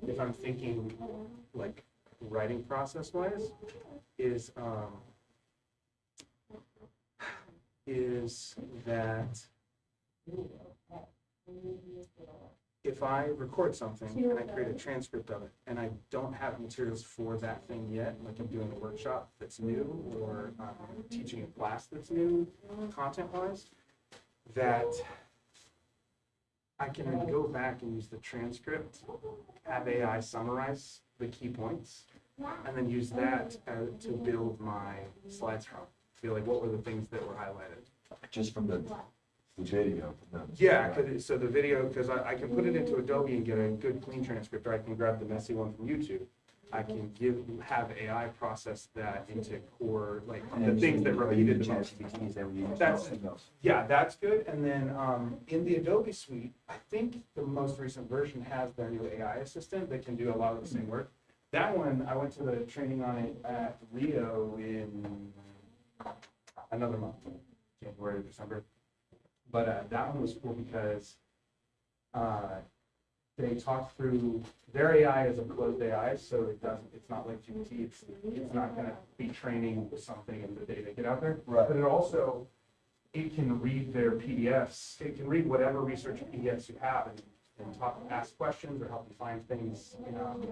if I'm thinking like writing process wise, is that if I record something and I create a transcript of it and I don't have materials for that thing yet, like I'm doing a workshop that's new or teaching a class that's new content-wise, that I can go back and use the transcript, have AI summarize the key points, and then use that to build my slides from. Feel like what were the things that were highlighted. Just from the video. Yeah, so the video, because I can put it into Adobe and get a good clean transcript, or I can grab the messy one from YouTube. I can have AI process that into core, like the things that repeated the most. That's good. And then in the Adobe suite, I think the most recent version has their new AI assistant that can do a lot of the same work. That one, I went to the training on it at Rio in another month, January or December. But that one was cool because they talked through their AI is a closed AI, so it's not like GPT. It's not going to be training something and the data get out there. Right. But it can read their PDFs. It can read whatever research PDFs you have and ask questions or help you find things,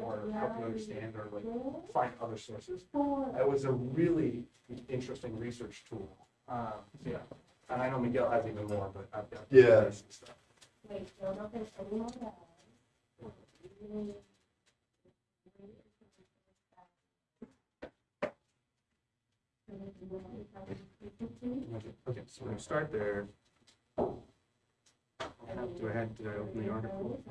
or help you understand or like find other sources. It was a really interesting research tool. Yeah. And I know Miguel has even more, but I've got basic stuff. Wait, no, there's any more that. Okay, so we're gonna start there. Did I open the article?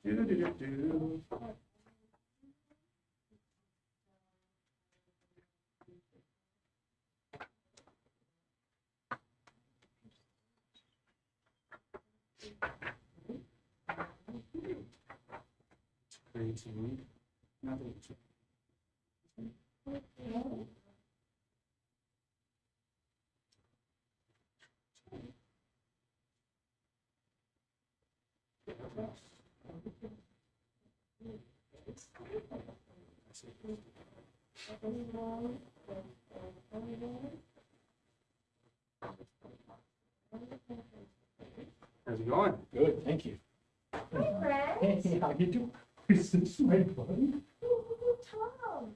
Do. Creating nothing. How's it going? Good, thank you. Hi, Brett. Hey, how you doing? This is my buddy. Ooh, Tom.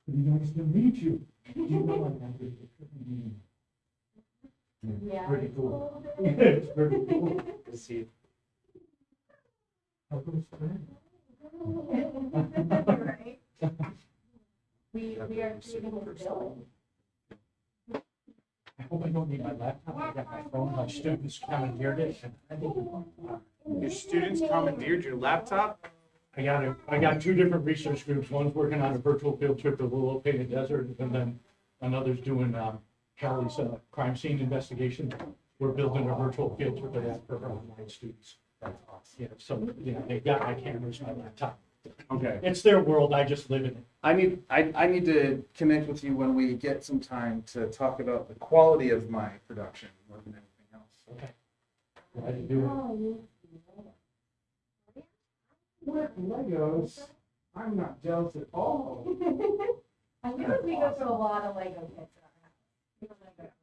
Nice to meet you. You know I have this. Yeah. Pretty cool. a little bit. It's very cool. Good to see you. How goes that? Right. We are creating a bill. I hope I don't need my laptop. I got my phone. My students commandeered it. And I need Your students commandeered your laptop? I got two different research groups. One's working on a virtual field trip to the Located Desert, and then another's doing Callie's crime scene investigation. We're building a virtual field trip of that for our online students. That's awesome. Yeah, so they got my cameras, my laptop. Okay. It's their world. I just live in it. I need to connect with you when we get some time to talk about the quality of my production more than anything else. Okay. Glad to do Oh, With Legos, I'm not jealous at all. I feel like we go through a lot of Lego kits in our house.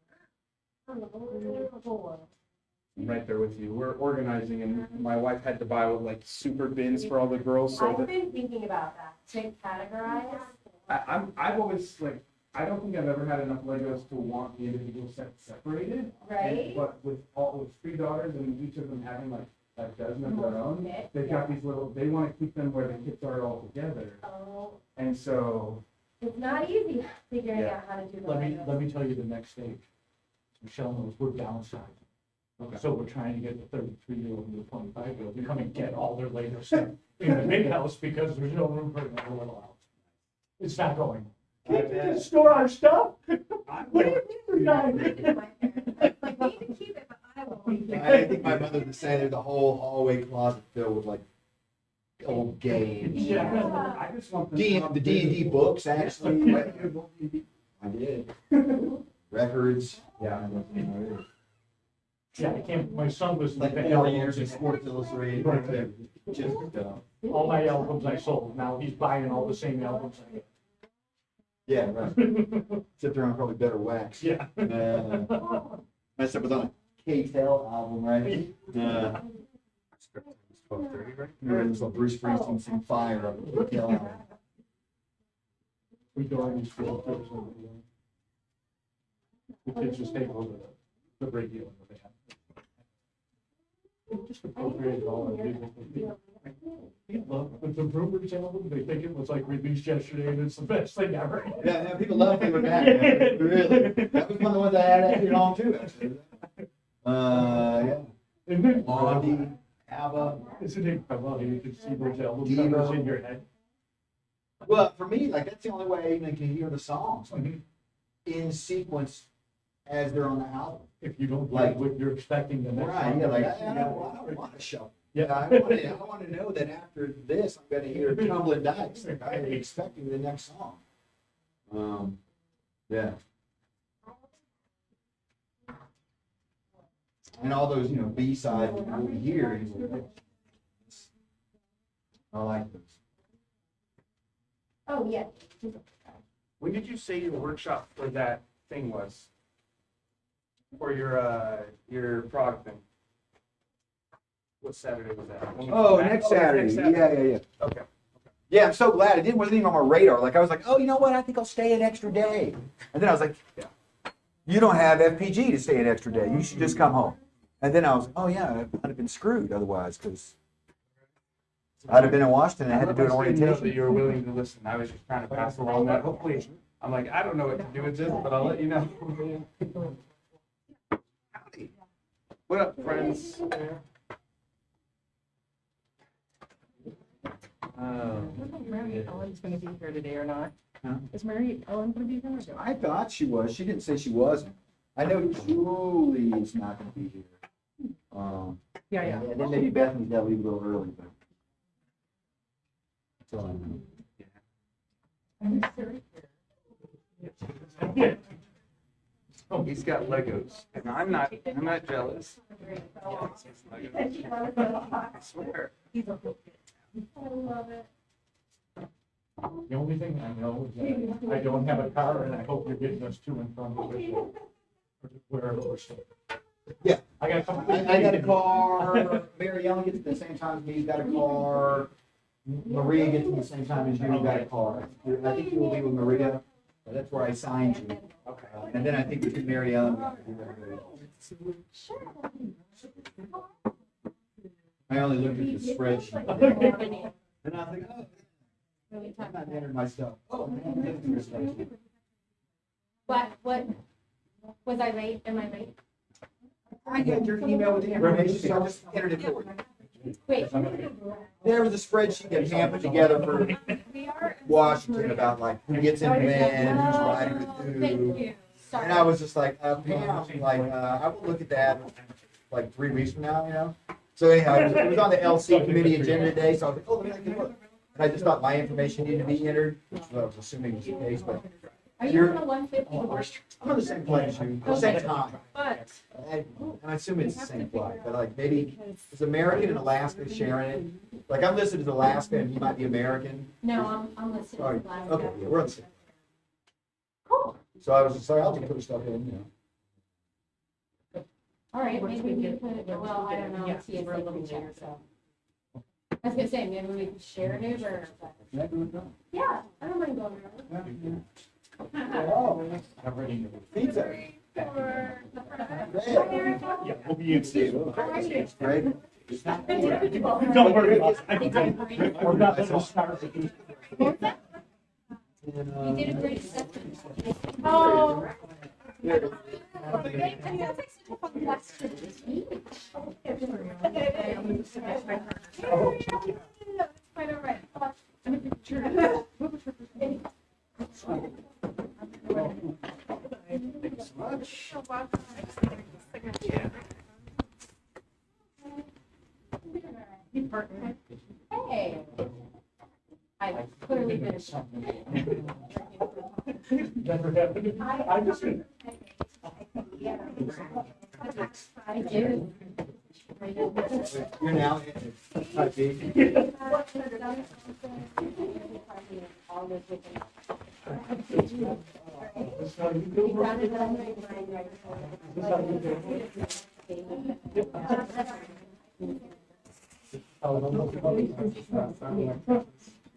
I'm right there with you. We're organizing, and my wife had to buy like super bins for all the girls. So I've that been thinking about that, to categorize. I've always like I don't think I've ever had enough Legos to want the individual sets separated. Right? But with 3 daughters and each of them having like a dozen of their own, they've got these little. They want to keep them where the kits are all together, Oh, and so. it's not easy figuring out how to do the it. Legos. Let me tell you the next stage. Michelle knows we're downsizing. Okay. So we're trying to get the 33-year-old and the 25-year-old to come and get all their Lego stuff in the big house because there's no room for another little house. It's not going. Can't you just store our stuff? What do you mean we're not? Like, we need to keep it, but I won't. I think my mother decided the whole hallway closet filled with like old games. Yeah. I just want The D&D books, actually. I did. Records. Yeah. Yeah, I can't, my son was Like the 4 years albums, of Sports Illustrated. Right. Just, all my albums I sold, now he's buying all the same albums I have. yeah, right. Except they're on probably better wax. Yeah. My stuff was on a K-Tel album, right? 12:30, right? Remember it was like Bruce Springsteen sing Fire on the K-Tel album. We do all these field trips and the kids just take over the radio and the band. Just appropriate all the music. The Rumors album, they think it was like released yesterday and it's the best thing ever. Yeah, yeah, people love Fleetwood Mac, man. Really. That was one of the ones I had at home too, actually. Yeah. And then, Blondie, ABBA. isn't it, well, you can see those album Devo. covers in your head. Well, for me, like, that's the only way I even can hear the songs, like, Mhm. in sequence as they're on the album. If you don't Like- like what you're expecting the next Right, song. yeah, like, I don't want to shuffle. Yeah. I want to know that after this, I'm going to hear Tumbling Dice. Like, I'm expecting the next song. Yeah. And all those, B-sides that you'll hear. I like those. Oh, yeah. When did you say your workshop for that thing was? For your product thing? What Saturday was that? When we Oh, come back? next Oh, it's Saturday. Yeah. Okay. Yeah, I'm so glad. It wasn't even on my radar. Like, I was like, oh, you know what? I think I'll stay an extra day. And then I was like, Yeah. you don't have FPG to stay an extra day. You should just come home. And then I was, oh, yeah, I'd have been screwed otherwise because I'd have been in Washington and I had to do an That orientation. you were willing to listen. I was just trying to pass along that. Hopefully, I'm like, I don't know what to do with this, but I'll let you know. Howdy. What up, friends? Mary Ellen's gonna be here today or not? Huh? Is Mary Ellen gonna be here or not? I thought she was. She didn't say she wasn't. I know Julie is not going to be here. Yeah, yeah. And then maybe Bethany's got to leave a little early, but. That's all I know. Oh, he's got Legos, and I'm not jealous. I swear. I love it. The only thing I know is that I don't have a car and I hope you're getting us to and from wherever we're staying. Yeah. I got some. I got a car. Mary Ellen gets it at the same time as me. He's got a car. Maria gets it at the same time as you. Got a car. I think you will be with Maria. That's where I signed you. Okay. And then I think we can Mary Ellen. I only looked at the spreadsheet. And I was like, oh, I'm not entering my stuff. Oh, man. What, was I late? Am I late? I got your email with the information, so I just entered it for you. Wait. There was a spreadsheet that Pam put together for Washington about like who gets in when, who's riding with Thank who. you. And I Sorry. was just like, Pam, like, I will look at that like 3 weeks from now. So anyhow, it was on the LC committee agenda today, so I was like, oh, let me take a look. And I just thought my information needed to be entered, which I was assuming was the case, but Are you on a 150? I'm on the same plane as you, same time. But. And I assume it's the same flight, but like maybe is American and Alaska sharing it? Like I'm listed as Alaska and you might be American. No, I'm listening Sorry. to Alaska. Okay, yeah, we're on the same. Cool. So I was just like, I'll just put stuff in, All right, maybe we could, well, I don't know. Yeah, TSA we're a little can check, later. so. I was gonna say, maybe we could share an Uber. Yeah, I don't mind going over. Oh, I'm ready. pizza. For the front. Great. Hi, Erica. Yeah, we'll be in soon. How are you? Great. Don't worry about it. We're not gonna start with these. You did a great session. Oh. Quite all right. Thanks so much. Hey. I've clearly been. Never happened. I just. I do. You're now in type B.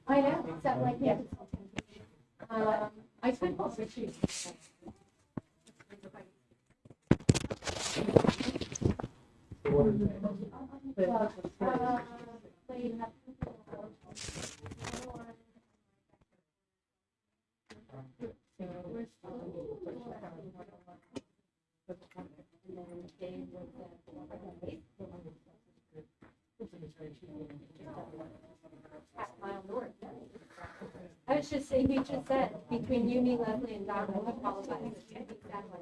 I know, except like, yeah. I spent most of it. I was just saying, he just said, between you, me, Leslie, and Don, who qualifies. Exactly.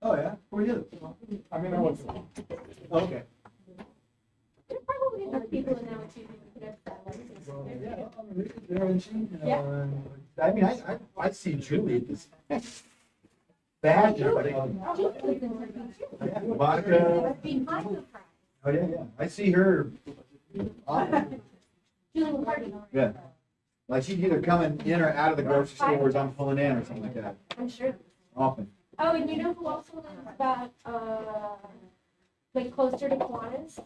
Oh, yeah? Who are you? I mean, I was. Okay. There are probably enough people in now too who could have that one. I mean, I see Julie as Badger, but Monica. Behind the crowd. Oh, yeah, yeah. I see her often. Julie McCarty. Yeah. Like she's either coming in or out of the grocery store as I'm pulling in or something like that. I'm sure. Often. Oh, and you know who also lives about, like closer to Kiwanis?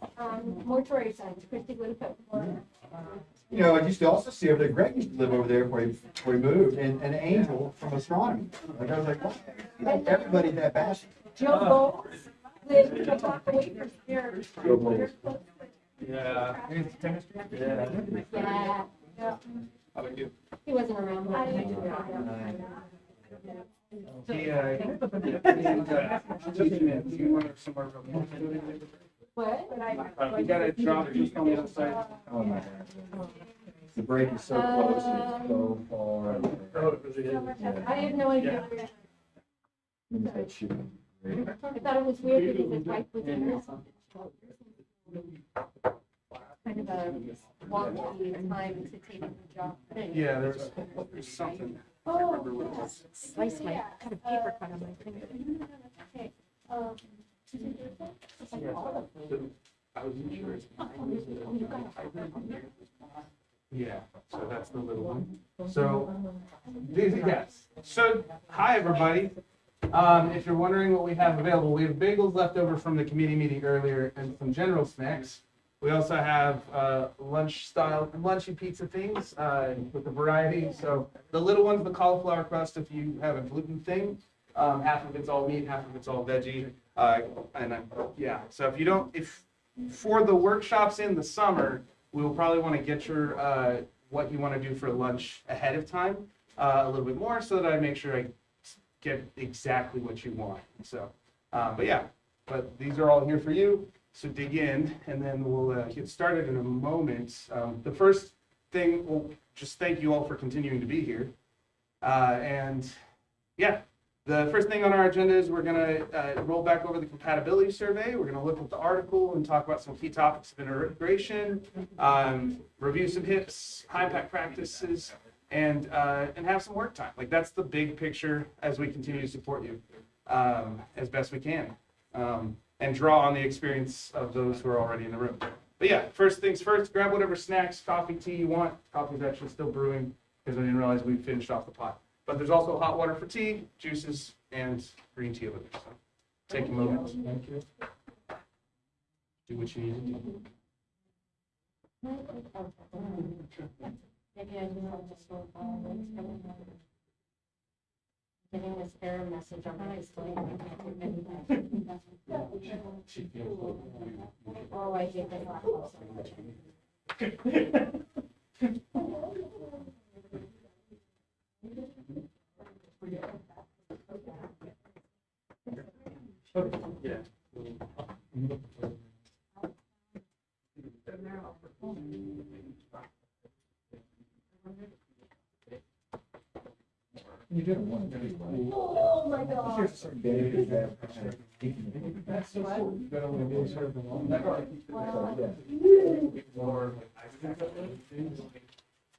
Mortuary signs, Christy Whitaker. You know, I used to also see over there, Greg used to live over there before he moved, and an Angel from astronomy. Like I was like, what? You know, everybody that bashing. Joe Bowles lived a block away from here. Joe Bowles. Yeah. Yeah. Yeah. Yeah. How about you? He wasn't around. What? You got a drop just on the other side. Oh my God. The break is so close, and it's so far. I have no idea. I thought it was weird because his wife was in there. Kind of a wonky time to take the job. Yeah, there's something. I can't remember what it was. Slice my, cut a paper cut on my finger. Okay. I was sure. Yeah, so that's the little one. So, yes. So, hi, everybody. If you're wondering what we have available, we have bagels left over from the committee meeting earlier and some general snacks. We also have lunchy pizza things with a variety. So the little one's the cauliflower crust if you have a gluten thing. Half of it's all meat, half of it's all veggie. So if for the workshops in the summer, we will probably want to get your what you want to do for lunch ahead of time a little bit more so that I make sure I get exactly what you want. So, but these are all here for you. So dig in, and then we'll get started in a moment. The first thing, we'll just thank you all for continuing to be here. The first thing on our agenda is we're going to roll back over the compatibility survey. We're going to look at the article and talk about some key topics of integration, review some HIPs, high impact practices, and have some work time. Like that's the big picture as we continue to support you as best we can. And draw on the experience of those who are already in the room. But yeah, first things first, grab whatever snacks, coffee, tea you want. Coffee's actually still brewing because I didn't realize we finished off the pot. But there's also hot water for tea, juices, and green tea over there. So take a moment. Thank you. Do what you need to do. Maybe I can just getting this error message on my display. Oh, I hate that. Yeah. You did one. Oh my God. There's certain days that. That's so cool. You gotta only really serve them all. Or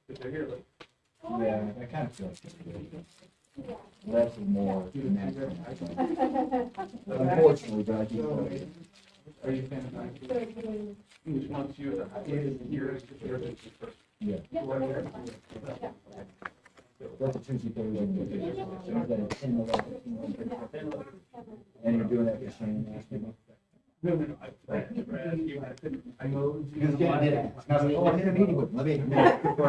if they're here, like. Yeah, I kind of feel like it's good. That's more. Unfortunately, but I keep. Are you a fan of that? Just wants you to hear it. Yeah. That's a Tuesday, Thursday. And you're doing that for Shane? No. I know. Because again, I did ask. I was like, oh, I had a meeting with him. Let me. Yeah, go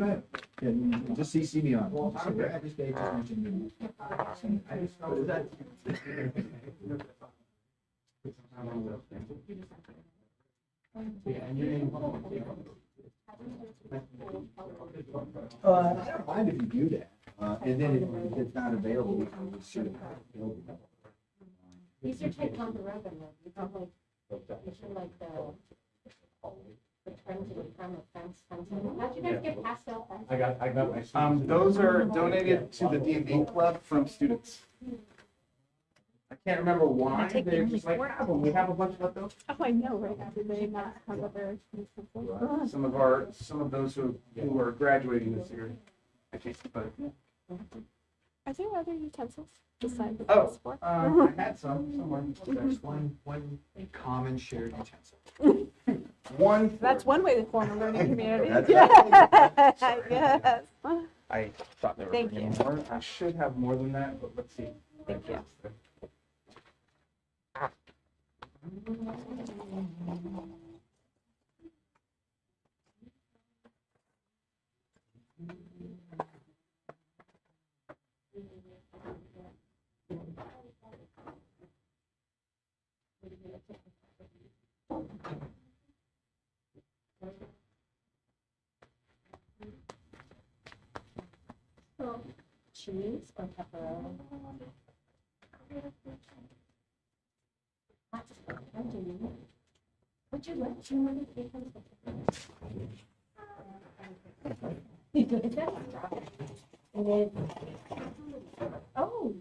ahead. Yeah, just CC me on it. Just say, Brad, this day just mentioned me. I don't mind if you do that. And then if it's not available, we can just shoot it. These are take on the revenue, you know, like the trends in from a fence, fencing. How'd you guys get pastel fence? I got my. Those are donated to the D&D club from students. I can't remember why, Take they're only just like, four. ah, but we have a bunch left over. Oh, I know, right? Did they not have other? Some of those who are graduating this year, I think, but, Are there other utensils besides the oh, fork? I had some somewhere. There's one common shared utensil. One. That's one way to form a learning community. That's Yes. I thought they were Thank bringing more. I should have more than that, but let's see. Thank you. So, cheese or pepperoni? Would you like two more bacon? Is that strawberry? It is. Oh.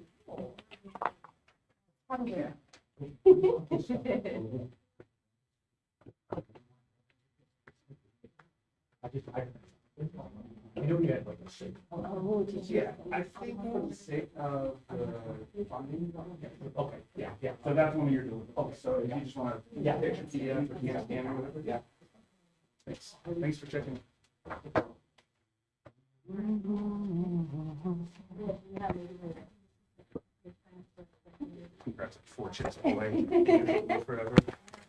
Probably. I knew you had like a six. Oh, did you? Yeah, I think for the sake of the funding. Okay, yeah. So that's one you're doing. Okay, so if you just want to. Yeah. Picture PDF or scan or whatever, yeah. Thanks for checking. Congrats, like 4 chips away. Forever.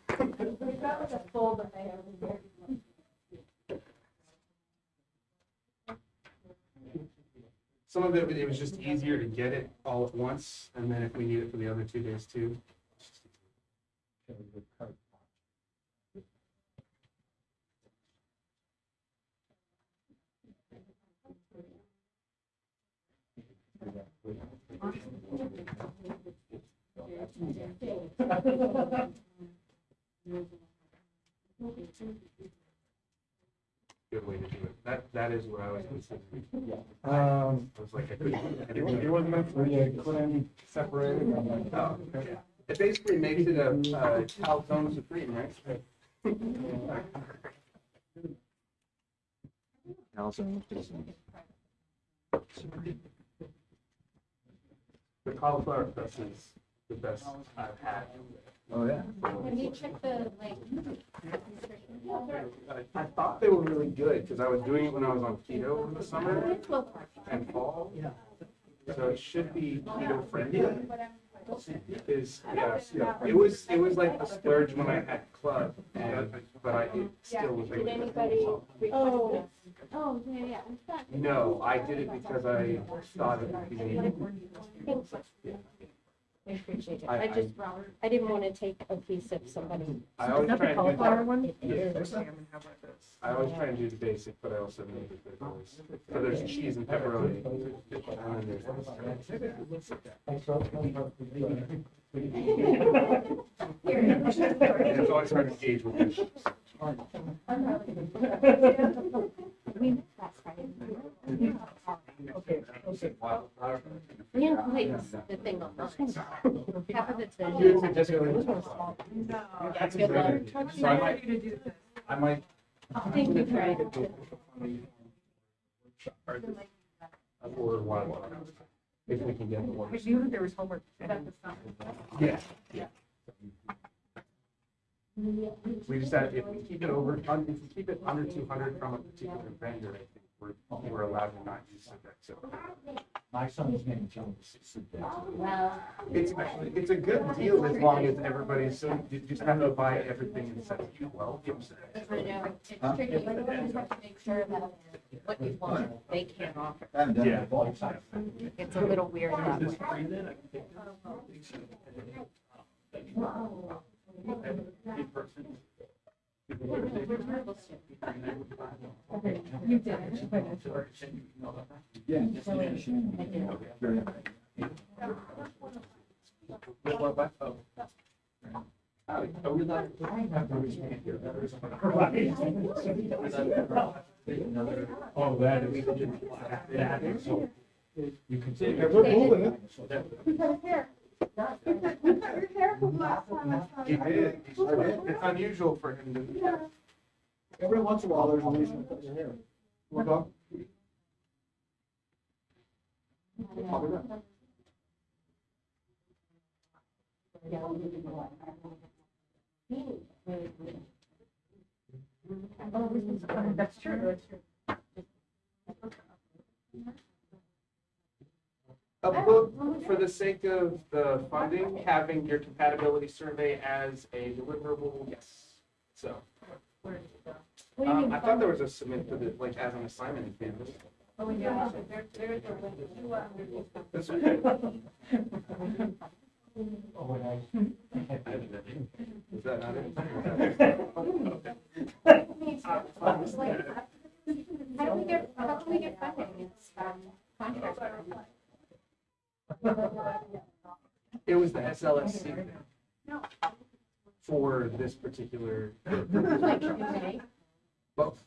That was a full that they have in there. Some of it was just easier to get it all at once, and then if we need it for the other 2 days too. Good way to do it. That is what I was considering. I was like, I couldn't. It wasn't meant for you, couldn't separate it. I'm like, Oh, okay. It basically makes it a Calzone Supreme, right? The cauliflower crust is the best I've had. Oh, yeah. Have you checked the, like, I thought they were really good because I was doing it when I was on keto in the summer it's low carb. and fall. So it should be keto friendly. It was like a splurge when I had club, but it still was. Did anybody request this? Oh, yeah. No, I did it because I thought it would be. I appreciate it. I didn't want to take a piece of somebody. I always Not try the and do cauliflower the, one? Yes. I always try and do the basic, but I also need the good ones. So there's cheese and pepperoni, and then there's this. And it's always hard to gauge what this is. We met last Friday. We didn't place the thing on mine. Half of it's in. Here's the discount. That's Good great. luck. So I might. Thank you, Fred. Or or one, if we can get the I orders. knew that there was homework. Yeah, yeah. We just had, if we keep it over, if we keep it under 200 from a particular vendor, I think we're allowed to not use Syndex. So My son's name is John. Well, it's a good deal as long as everybody's, so you just have to buy everything in set 12. I know, it's tricky, but you just have to make sure that what you want, they can't offer. I haven't done Yeah. it before. It's a little weird that way. You did. Yeah. Oh, that is, so you can say. Yeah, we're moving it. So that- He did. It's unusual for him to. Every once in a while, there's a reason to cut your hair. What dog? That's true, that's true. A book, for the sake of the funding, having your compatibility survey as a deliverable, yes. So, I thought there was a submit for the, like, as an assignment in Canvas. Oh, yeah, there's a link to, That's okay. Oh, and Is that not it? how can we get funding? It's, contract. It was the SLSC thing. For this particular, Like, in May? both.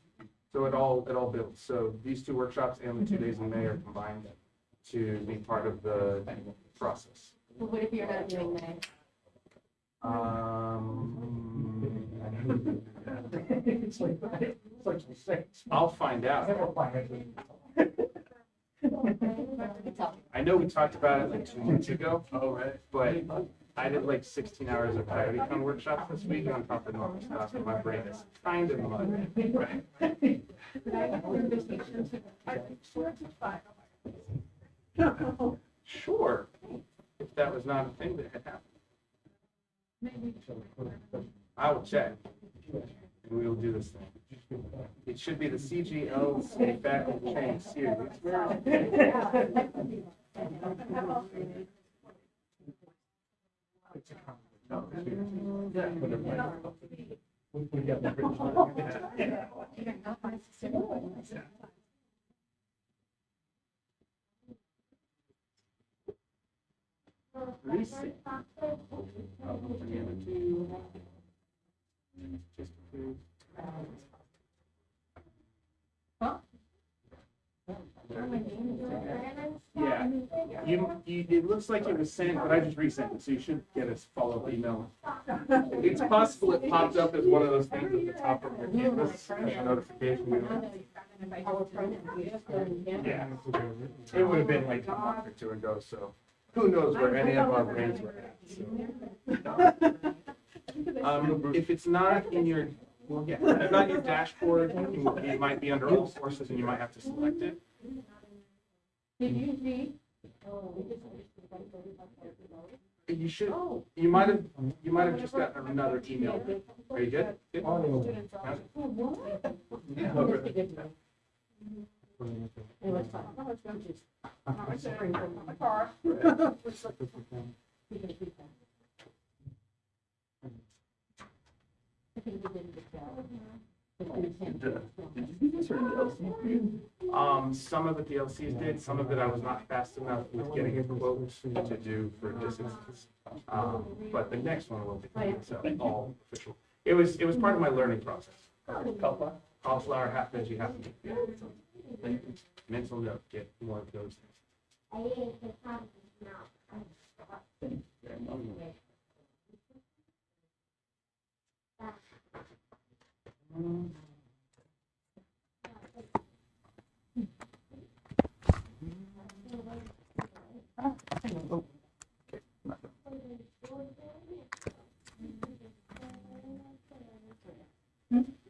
So it all builds. So these two workshops and the 2 days in May are combined to be part of the process. Well, what if you're not doing May? It's like you say. I'll find out. It's all. I know we talked about it like 2 months ago. Oh, right. But I did like 16 hours of CoyoteCon workshops this week on top of normal stuff, and my brain is kind of mud. Sure, if that was not a thing that had happened. I will check. And we will do this thing. It should be the CGL faculty change series. We got the British. Reset. Just to- Yeah, it looks like it was sent, but I just resent it, so you should get a follow-up email. It's possible it popped up as one of those things at the top of your Canvas, as a notification. Yeah, it would have been like a month or 2 ago, so who knows where any of our brains were at. So. If it's not in your, well, yeah, if it's not in your dashboard, it might be under all sources and you might have to select it. Did you see? You should, you might have just gotten another email. Are you good? Good? It was fun. Some of the PLCs did, some of it I was not fast enough with getting quotes to do for this instance. But the next one will be, so all official. It was part of my learning process. Cauliflower, half veggie, half meat. Yeah. Mental note, get more of those things.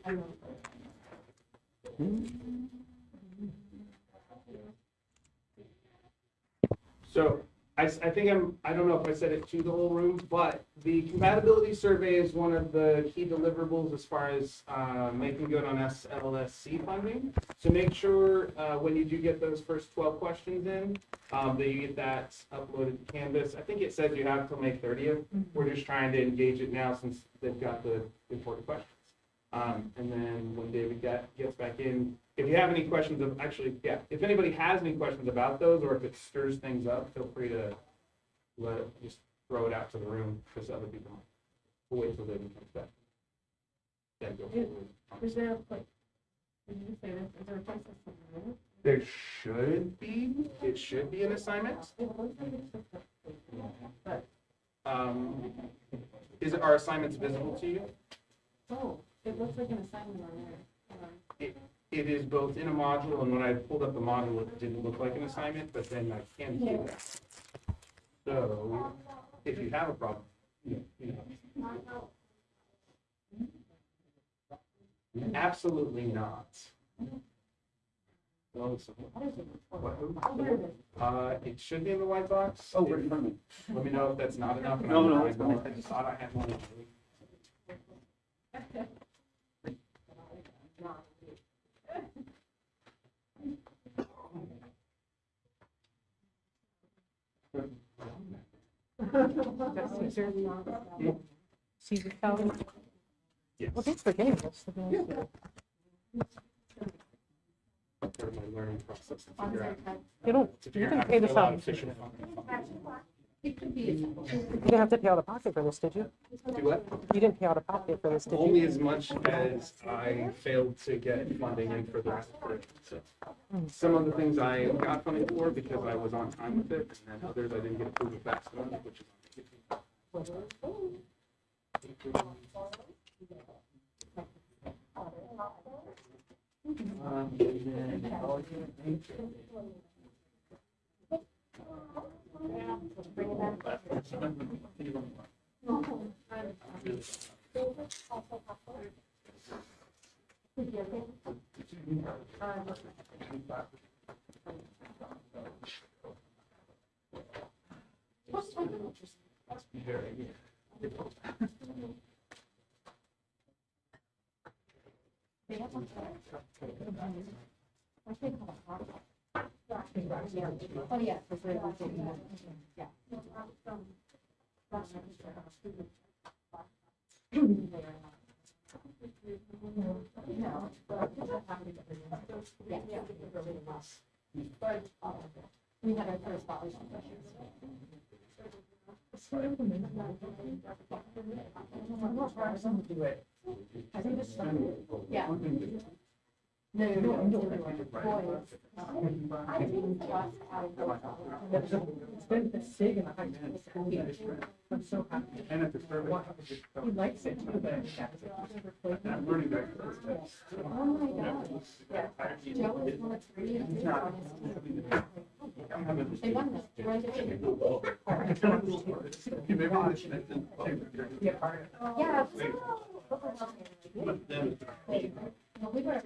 And then- So I think I don't know if I said it to the whole room, but the compatibility survey is one of the key deliverables as far as making good on SLSC funding. So make sure when you do get those first 12 questions in, that you get that uploaded to Canvas. I think it says you have till May 30th. We're just trying to engage it now since they've got the important questions. And then when David gets back in, if you have any questions of, actually, yeah, if anybody has any questions about those, or if it stirs things up, feel free to just throw it out to the room, because other people will wait till David comes back. Yeah, go for it. Is there a place, did you say this, is there a place that's submitted? There should be, it should be an assignment. It looks like it's just a, but, Are assignments visible to you? oh, it looks like an assignment on there. It is both in a module, and when I pulled up the module, it didn't look like an assignment, but then I can see that. So, if you have a problem, you know. Absolutely not. It should be in the white box. Oh, right in front of me. Let me know if that's not enough. and No, I'm no, gonna it's go. fine. I just thought I had one. Caesar. Caesar salad. Yes. Well, thanks for getting this. Part of my learning process to On figure their out. type. You don't, to you figure out didn't how pay to this fill out out. official funding. It could be a simple. You didn't have to pay out of pocket for this, did you? Do what? You didn't pay out of pocket for this, did Only you? as much as I failed to get funding in for the rest of it. So, some of the things I got funding for because I was on time with it, and then others I didn't get approved fast enough, which is. Oh, yeah. for sure. Yeah. No. Yeah. We had our first scholarship sessions. I think it's, yeah. No, boys. I didn't just out. It's been a sig and I'm so happy. And at the survey. He likes it too, but. I'm learning that. Oh my God. Yeah. Joe is one of three and two on his team. They won this. They won the Yeah. No, we were.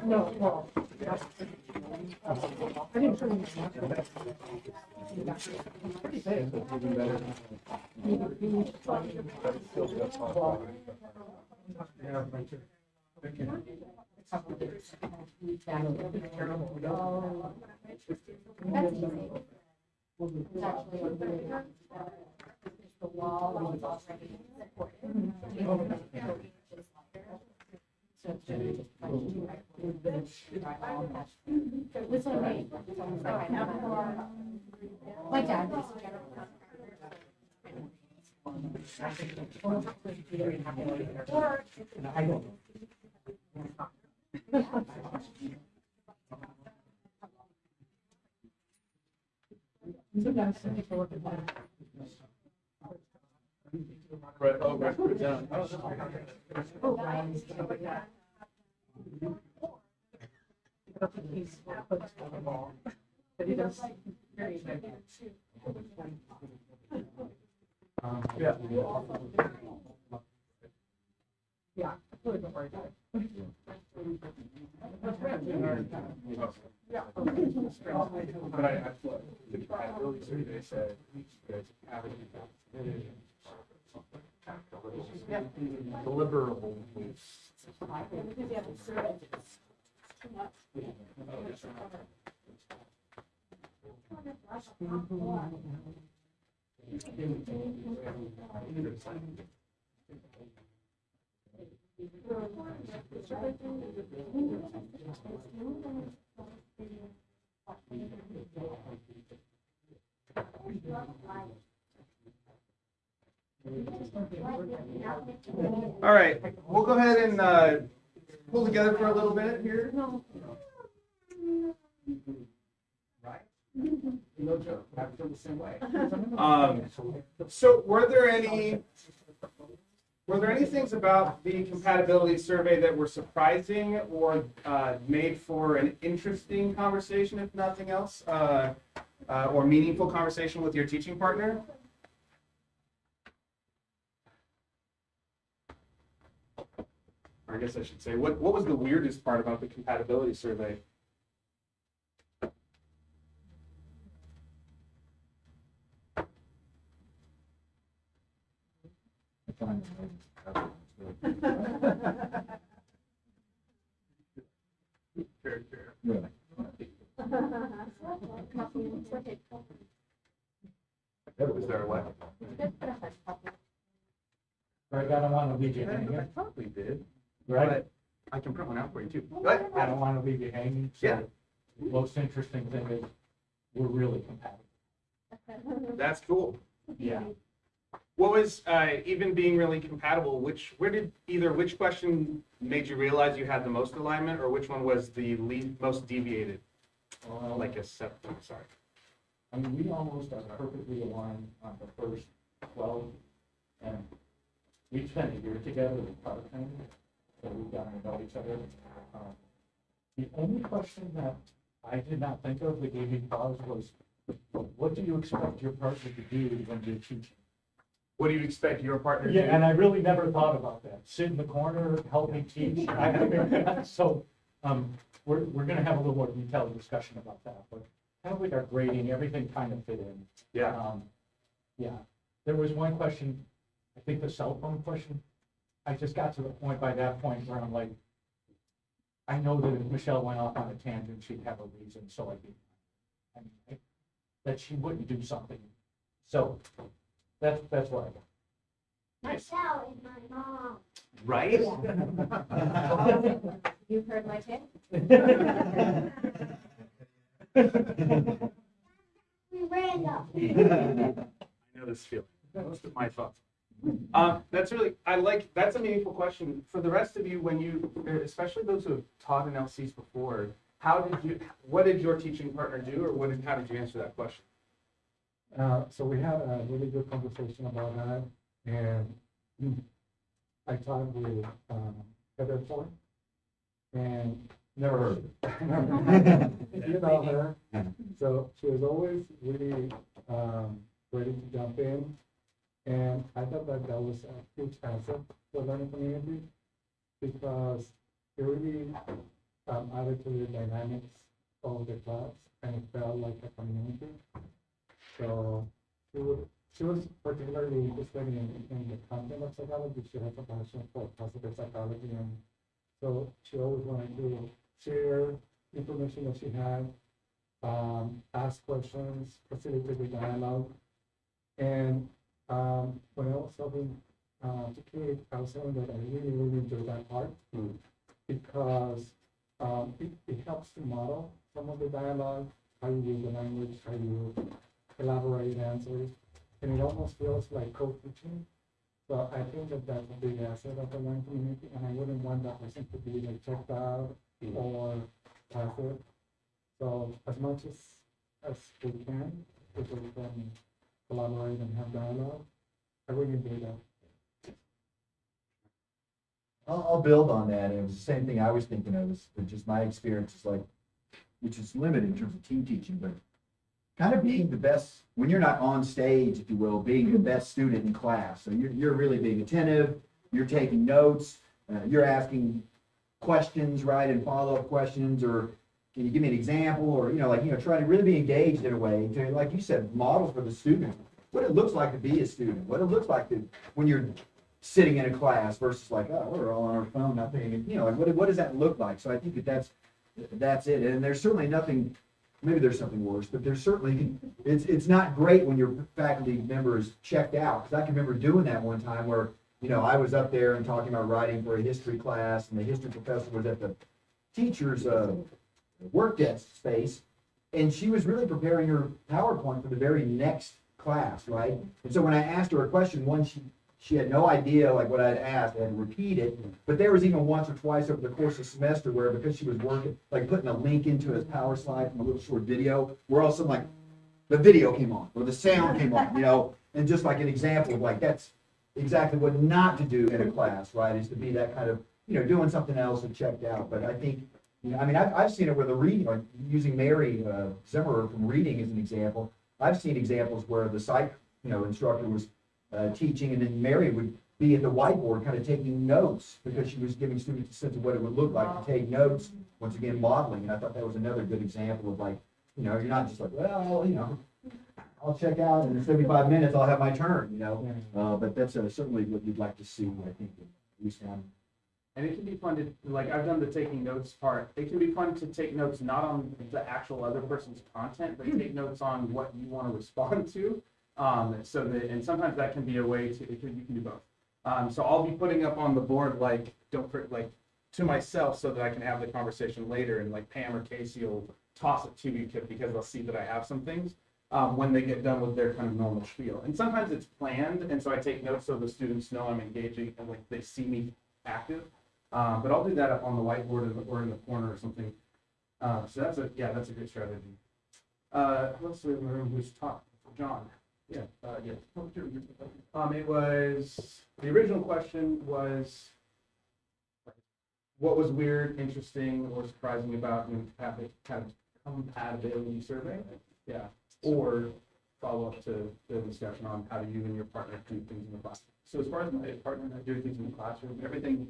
No, well. I didn't show you. Pretty big. That's easy. It's actually the wall is already supported. So it's really just like you This one made. My dad was general. I don't. Right, oh, right, put it down. But he does very good. Yeah. Yeah, really don't worry about it. But I the compatibility survey said, there's deliverable. All right, we'll go ahead and pull together for a little bit here. Right? No joke, I feel the same way. So were there any things about the compatibility survey that were surprising or made for an interesting conversation, if nothing else, or meaningful conversation with your teaching partner? Or I guess I should say, what was the weirdest part about the compatibility survey? Fair, fair. Was there a what? Greg, I don't want to leave you I hanging. probably did. Greg, But I can print one out for you too. What? I don't want to leave you hanging. So Yeah. the most interesting thing is we're really compatible. That's cool. Yeah. What was even being really compatible? Which question made you realize you had the most alignment, or which one was the most deviated? Like a sorry. I mean, we almost are perfectly aligned on the first 12, and we spent a year together with product training, so we've gotten to know each other. The only question that I did not think of that gave me pause was, what do you expect your partner to do when you're teaching? What do you expect your partner to do? Yeah, and I really never thought about that. Sit in the corner, help me teach. So, we're gonna have a little more detailed discussion about that, but kind of like our grading, everything kind of fit in. Yeah. Yeah, there was one question, I think the cell phone question. I just got to the point by that point where I'm like, I know that if Michelle went off on a tangent, she'd have a reason, so that she wouldn't do something. So that's what I got. Michelle is my mom. Right? You've heard my tale? Miranda. I know this feeling. Most of my thoughts. That's that's a meaningful question. For the rest of you, especially those who have taught in LCs before, what did your teaching partner do, or how did you answer that question? So we had a really good conversation about that, and I talked with Heather Ford, and Never heard of it. you know her, so she was always really ready to jump in, and I thought that was a huge asset for learning community, because it really added to the dynamics of the class, and it felt like a community. So she was particularly interested in the content of psychology. She has a passion for positive psychology, and so she always wanted to share information that she had, ask questions, facilitate the dialogue. And when I was talking to Kate, I was saying that I really, really enjoyed that part, because it helps to model some of the dialogue, how you use the language, how you elaborate answers, and it almost feels like co-teaching, So I think that that's a big asset of the learning community, and I wouldn't want that person to be like checked out or passive. So as much as we can, if we can collaborate and have dialogue, I really do that. I'll build on that, and it was the same thing I was thinking of, is just my experience is like, which is limited in terms of team teaching, but kind of being the best, when you're not on stage, if you will, being the best student in class. So you're really being attentive, you're taking notes, you're asking questions, right, and follow-up questions, or can you give me an example, or, try to really be engaged in a way to, like you said, model for the student, what it looks like to be a student, what it looks like to, when you're sitting in a class versus like, oh, we're all on our phone, not paying, like, what does that look like? So I think that's it, and there's certainly nothing, maybe there's something worse, but there's certainly, it's not great when your faculty member is checked out, because I can remember doing that one time where, I was up there and talking about writing for a history class, and the history professor was at the teacher's work desk space, and she was really preparing her PowerPoint for the very next class, right? And so when I asked her a question, one, she had no idea like what I'd asked, I had to repeat it, but there was even once or twice over the course of the semester where, because she was working, like putting a link into his power slide from a little short video, where all of a sudden like the video came on, or the sound came on, and just like an example of like, that's exactly what not to do in a class, right, is to be that kind of, doing something else and checked out. But I think, I've seen it with the reading, like using Mary Zimmerer from reading as an example. I've seen examples where the psych, instructor was teaching, and then Mary would be at the whiteboard kind of taking notes because she was giving students a sense of what it would look like to take notes, once again, modeling. And I thought that was another good example of like, you're not just like, well, I'll check out and in 75 minutes I'll have my turn, but that's certainly what you'd like to see, I think, at least on. And it can be fun to, like, I've done the taking notes part. It can be fun to take notes not on the actual other person's content, but take notes on what you want to respond to. So that, and sometimes that can be a way to, you can do both. So I'll be putting up on the board, like, to myself so that I can have the conversation later, and like Pam or Casey will toss it to me because they'll see that I have some things when they get done with their kind of normal spiel. And sometimes it's planned, and so I take notes so the students know I'm engaging and like they see me active. But I'll do that up on the whiteboard or in the corner or something. So that's a good strategy. Let's see in the room who's talking. John. Yeah. It was, the original question was, what was weird, interesting, or surprising about kind of compatibility survey? Yeah. Or follow up to the discussion on how do you and your partner do things in the classroom. So as far as my partner and I do things in the classroom, everything,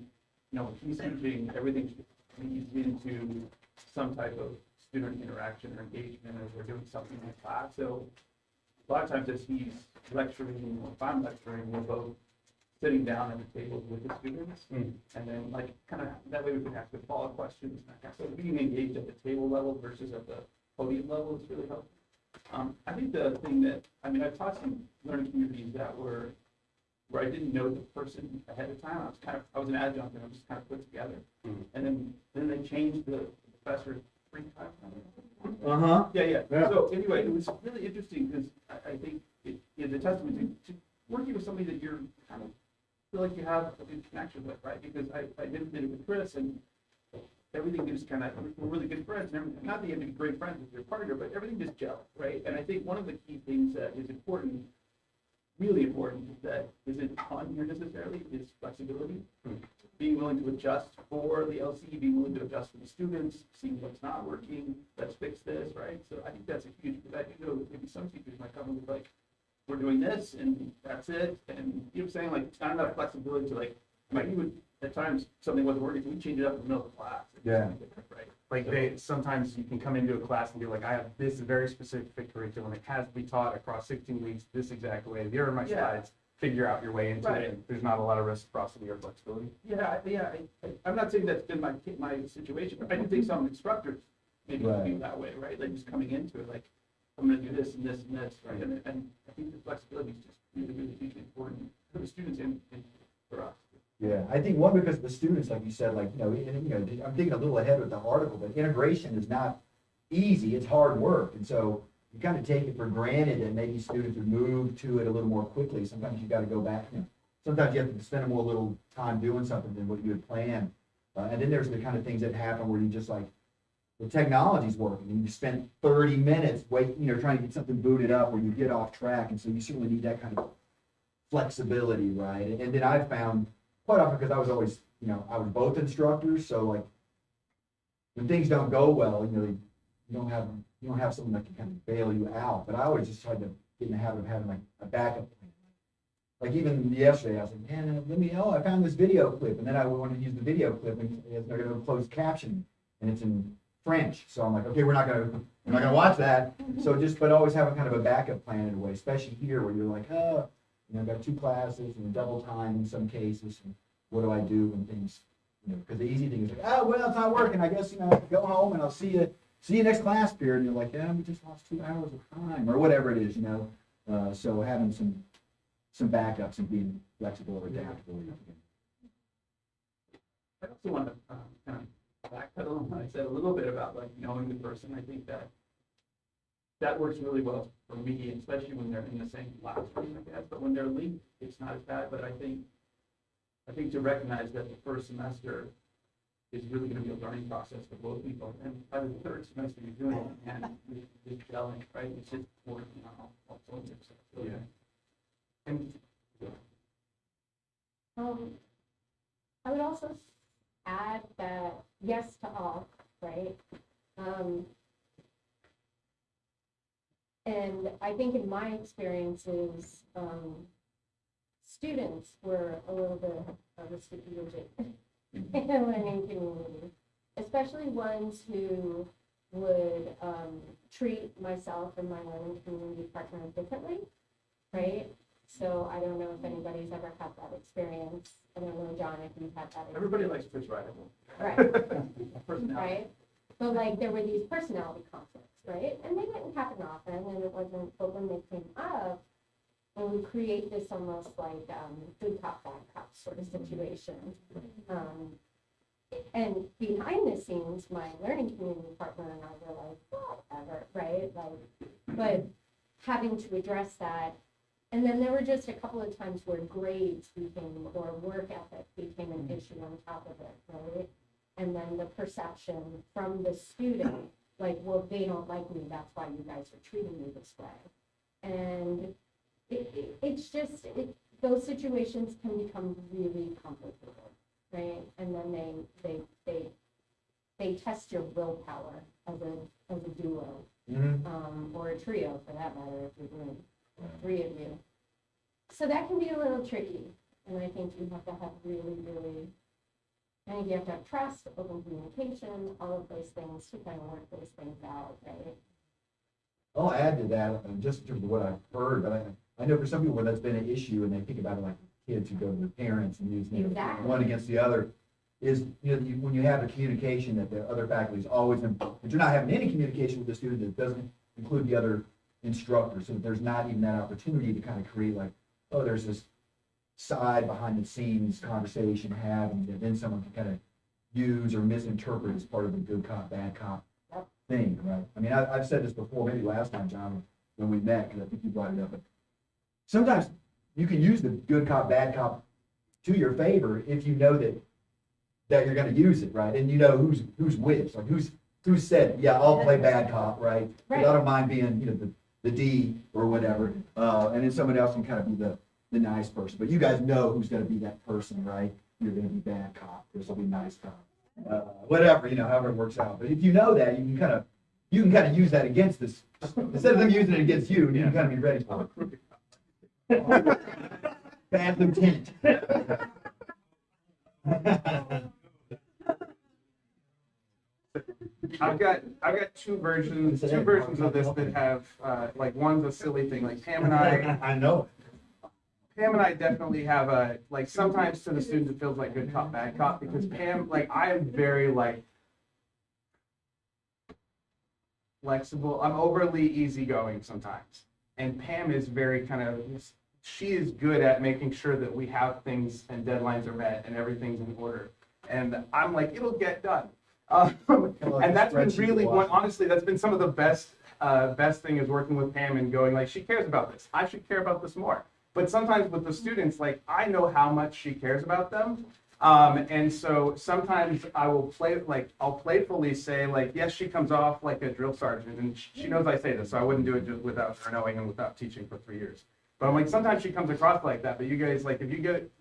he's teaching, everything leads into some type of student interaction or engagement as we're doing something in class. So a lot of times as he's lecturing or if I'm lecturing, we're both sitting down at the table with the students. And then like kind of that way we can ask the follow-up questions. So being engaged at the table level versus at the podium level is really helpful. I think the thing that, I've taught some learning communities that where I didn't know the person ahead of time. I was an adjunct and I was just kind of put together. And then they changed the professor 3 times. Yeah. So anyway, it was really interesting because I think it is a testament to working with somebody that you're kind of feel like you have a good connection with, right? Because I did it with Chris, and everything just kind of, we're really good friends, and everything. Not that you have to be great friends with your partner, but everything just gelled, right? And I think one of the key things that is important, really important, that isn't on here necessarily, is flexibility. Being willing to adjust for the LC, being willing to adjust for the students, seeing what's not working, let's fix this, right? So I think that's a huge, because I know maybe some teachers might come in with like, we're doing this and that's it. And you know what I'm saying? Like, it's not enough flexibility to like you would, at times, something wasn't working, so we change it up in the middle of the class. Yeah. Right. Like sometimes you can come into a class and be like, I have this very specific curriculum. It has to be taught across 16 weeks this exact way. Here are my slides. Figure out your way into it. There's not a lot of reciprocity or flexibility. I'm not saying that's been my situation, but I do think some instructors maybe feel that way, right? Like just coming into it, like I'm going to do this and this and this, right? And I think the flexibility is just really, really hugely important for the students and for us. Yeah, I think one, because the students, like you said, like, I'm thinking a little ahead with the article, but integration is not easy, it's hard work. And so you kind of take it for granted that maybe students would move to it a little more quickly. Sometimes you got to go back, sometimes you have to spend more little time doing something than what you had planned. And then there's the kind of things that happen where you just like, the technology's working and you spend 30 minutes trying to get something booted up where you get off track. And so you certainly need that kind of flexibility, right? And then I've found quite often, because I was always, I was both instructors. So like when things don't go well, you don't have someone that can kind of bail you out. But I always just tried to get in the habit of having like a backup plan. Like even yesterday, I was like, man, I found this video clip. And then I wanted to use the video clip and they're going to close caption and it's in French. So I'm like, okay, we're not gonna watch that. So but always have a kind of a backup plan in a way, especially here where you're like, I've got 2 classes and double time in some cases. And what do I do when things, because the easy thing is like, well, it's not working. I guess, go home and I'll see you next class period. And you're like, yeah, we just lost 2 hours of time or whatever it is, So having some backups and being flexible or adaptable. I also want to kind of backpedal on what I said a little bit about like knowing the person. I think that works really well for me, especially when they're in the same classroom, I guess. But when they're linked, it's not as bad. But I think to recognize that the first semester is really going to be a learning process for both people, and by the third semester you're doing it and you're just gelling, right? It's just working on all sorts of stuff. So, Yeah. And I would also add that yes to all, right? And I think in my experiences, students were a little bit of a sticky widget in the learning community, especially ones who would treat myself and my learning community partner differently, right? So I don't know if anybody's ever had that experience. I don't know, John, if you've had that experience. everybody likes Chris Ryder. Right. Personality. Right? But like there were these personality conflicts, right? And they didn't happen often, and it wasn't, but when they came up, and we create this almost like good cop, bad cop sort of situation. And behind the scenes, my learning community partner and I were like, whatever, right? Like, but having to address that. And then there were just a couple of times where grades became, or work ethic became an issue on top of it, right? And then the perception from the student, like, well, they don't like me, that's why you guys are treating me this way. And it's just, those situations can become really complicated, right? And then they test your willpower as a duo, or a trio for that matter, if you're doing 3 of you. So that can be a little tricky. And I think you have to have I think you have to have trust, open communication, all of those things to kind of work those things out, right? I'll add to that, just in terms of what I've heard, but I know for some people that's been an issue, and they think about it like kids who go to their parents and use Exactly. one against the other, is when you have a communication that the other faculty is always in, but you're not having any communication with the student that doesn't include the other instructor, so that there's not even that opportunity to kind of create like, oh, there's this side behind the scenes conversation having that then someone can kind of use or misinterpret as part of the good cop, bad cop thing, right? I mean, I've said this before, maybe last time, John, when we met, because I think you brought it up, but sometimes you can use the good cop, bad cop to your favor if you know that you're going to use it, right? And you know who's which, like who's said, yeah, I'll play bad cop, right? 'Cause I don't mind being, the D or whatever, and then someone else can kind of be the nice person. But you guys know who's going to be that person, right? You're going to be bad cop. This will be nice cop. Whatever, however it works out. But if you know that, you can kind of use that against this. Instead of them using it against you, you can kind of be ready for it. Bad lieutenant. I've got 2 versions of this that have like one's a silly thing. Like Pam and I know. Pam and I definitely have a, like, sometimes to the students it feels like good cop, bad cop, because Pam, like, I am very, like, flexible. I'm overly easygoing sometimes. And Pam is very kind of, she is good at making sure that we have things and deadlines are met and everything's in order. And I'm like, it'll get done. And that's been really, honestly, that's been some of the best thing is working with Pam and going, like, she cares about this. I should care about this more. But sometimes with the students, like, I know how much she cares about them. And so sometimes I will I'll playfully say, like, yes, she comes off like a drill sergeant, and she knows I say this, so I wouldn't do it just without her knowing and without teaching for 3 years. But I'm like, sometimes she comes across like that, but you guys, like, if you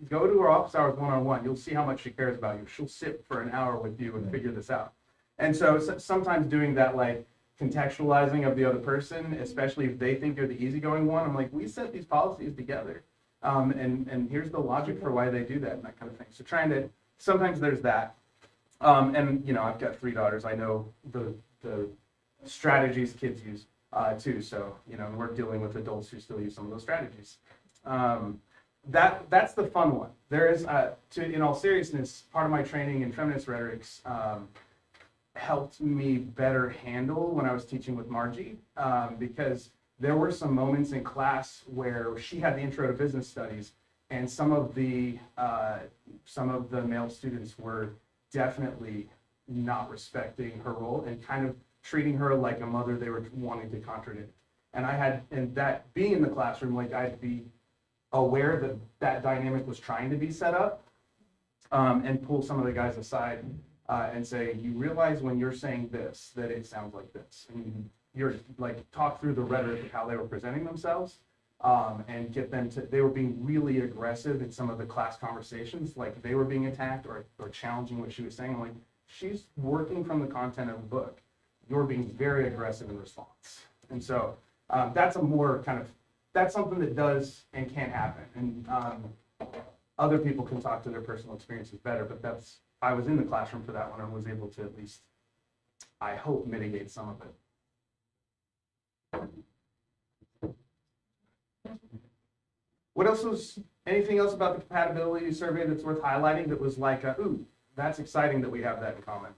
go to her office hours one-on-one, you'll see how much she cares about you. She'll sit for an hour with you and figure this out. And so sometimes doing that, like, contextualizing of the other person, especially if they think you're the easygoing one, I'm like, we set these policies together. And here's the logic for why they do that and that kind of thing. So sometimes there's that. And, you know, I've got 3 daughters. I know the strategies kids use too. So, you know, we're dealing with adults who still use some of those strategies. That's the fun one. There is, in all seriousness, part of my training in feminist rhetorics helped me better handle when I was teaching with Margie, because there were some moments in class where she had the intro to business studies, and some of the male students were definitely not respecting her role and kind of treating her like a mother they were wanting to contradict. And that being in the classroom, like, I'd be aware that that dynamic was trying to be set up, and pull some of the guys aside and say, you realize when you're saying this, that it sounds like this. And you're like, talk through the rhetoric of how they were presenting themselves, and get them to, they were being really aggressive in some of the class conversations, like they were being attacked or challenging what she was saying. I'm like, she's working from the content of the book. You're being very aggressive in response. And so that's a more kind of, that's something that does and can happen. And other people can talk to their personal experiences better, but I was in the classroom for that one and was able to at least, I hope, mitigate some of it. What else anything else about the compatibility survey that's worth highlighting that was like, ooh, that's exciting that we have that in common?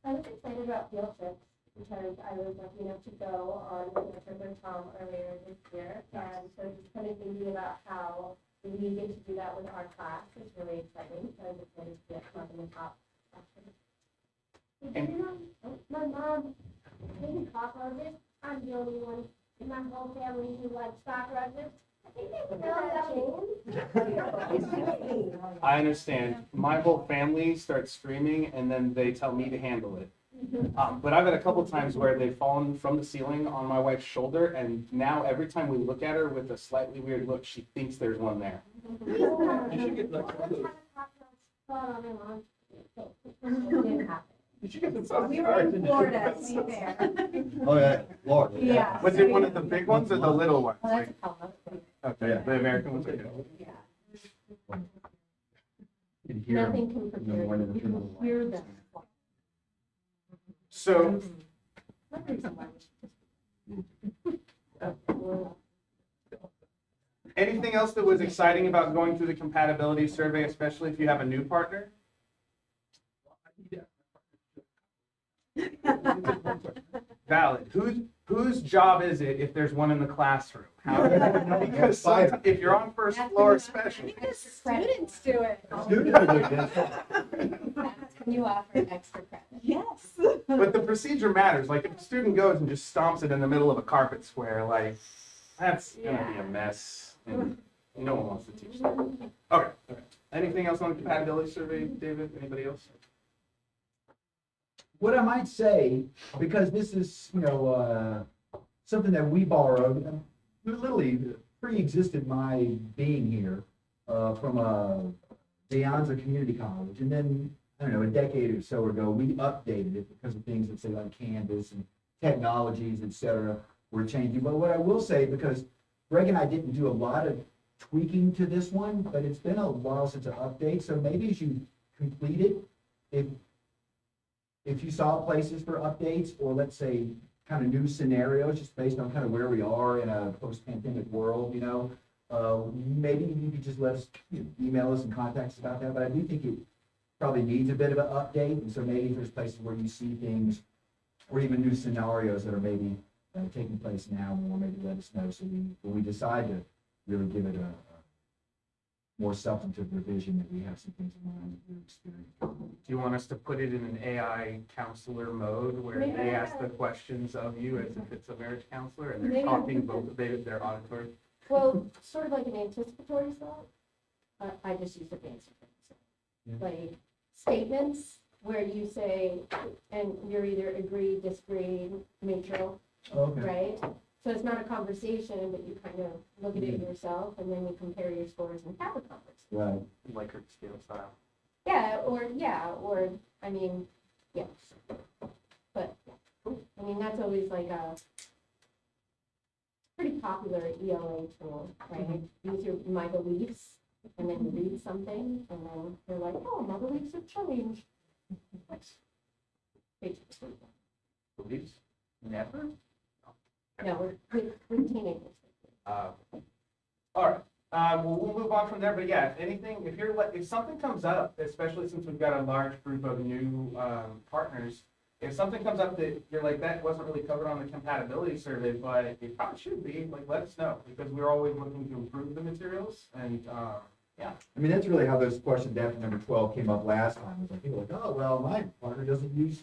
I was excited about field trips because I was lucky enough to go on a trip with Tom earlier this year. And so just kind of thinking about how we get to do that with our class is really exciting. So I was excited to get up in the top section. My mom maybe cockroaches. I'm the only one in my whole family who likes cockroaches. I think they I understand. My whole family starts screaming and then they tell me to handle it. But I've had a couple times where they've fallen from the ceiling on my wife's shoulder, and now every time we look at her with a slightly weird look, she thinks there's one there. You should get like you should get the We were in Florida, to be fair. Oh, yeah, Lord. Yeah. Was it one of the big ones or the little ones? Oh, that's a problem. Okay, the American ones. Okay. Yeah. Nothing can prepare you. You can hear them. So, anything else that was exciting about going through the compatibility survey, especially if you have a new partner? Valid. Whose job is it if there's one in the classroom? Because sometimes, if you're on first floor especially. Students do it. That's when you offer extra credit. Yes. But the procedure matters. Like, if a student goes and just stomps it in the middle of a carpet square, like, that's gonna be a mess. And no one wants to teach that. Okay. Anything else on the compatibility survey, David? Anybody else? What I might say, because this is, something that we borrowed, literally pre-existed my being here from De Anza Community College. And then, I don't know, a decade or so ago, we updated it because of things that say like Canvas and technologies, et cetera, were changing. But what I will say, because Greg and I didn't do a lot of tweaking to this one, but it's been a while since an update. So maybe as you complete it, if you saw places for updates, or let's say kind of new scenarios, just based on kind of where we are in a post-pandemic world, maybe you could just let us, email us and contact us about that. But I do think it probably needs a bit of an update. And so maybe if there's places where you see things, or even new scenarios that are maybe taking place now, or maybe let us know, so when we decide to really give it more substantive revision that we have some things in mind that we're experiencing. Do you want us to put it in an AI counselor mode where Maybe they I- ask the questions of you as if it's a marriage counselor and they're Maybe I- talking both, they're auditory? Well, sort of like an anticipatory thought. I just use the fancy things. Yeah. Like statements where you say, and you're either agree, disagree, neutral, Okay. right? So it's not a conversation, but you kind of look at it Mm. yourself and then you compare your scores and have a conversation. Right. Likert scale style. Or, I mean, yeah. But, yeah. I mean, that's always like a pretty popular ELA tool, right? Use your, my beliefs, and then you read something, and then you're like, oh, my beliefs have changed. Page two. Beliefs? Never? No, we're teenagers. All right, well, we'll move on from there, but yeah, anything, if something comes up, especially since we've got a large group of new, partners, if something comes up that you're like, that wasn't really covered on the compatibility survey, but it probably should be, like, let us know, because we're always looking to improve the materials, and, yeah. I mean, that's really how those questions after number 12 came up last time. It was like, people were like, oh, well, my partner doesn't use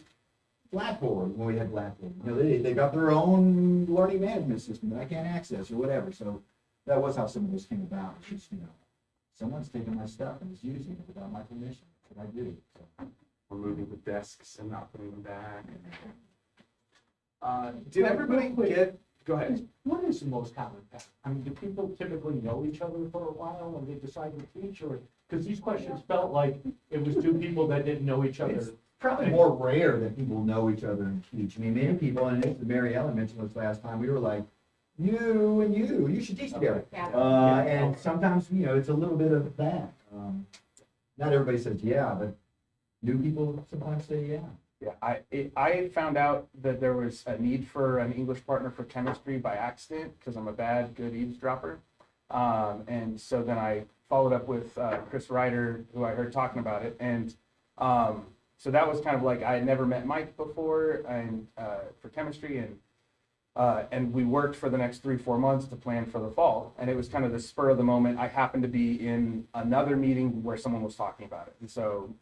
Blackboard when we had Blackboard. You know, they got their own learning management system that I can't access or whatever. So that was how some of this came about. It's just, you know, someone's taking my stuff and is using it without my permission. That's what I do. So. We're moving the desks and not putting them back. Did everybody get, go ahead. What is the most common path? I mean, do people typically know each other for a while when they decide to teach, or, because these questions felt like it was two people that didn't know each other. It's probably more rare that people know each other and teach. I mean, many people, and as Mary Ellen mentioned this last time, we were like, you should teach together. Yeah. And sometimes, you know, it's a little bit of that. Not everybody says yeah, but new people sometimes say yeah. Yeah, I found out that there was a need for an English partner for chemistry by accident because I'm a good eavesdropper. And so then I followed up with Chris Ryder, who I heard talking about it. And so that was kind of like, I had never met Mike before and for chemistry. And we worked for the next 3-4 months to plan for the fall. And it was kind of the spur of the moment. I happened to be in another meeting where someone was talking about it. And so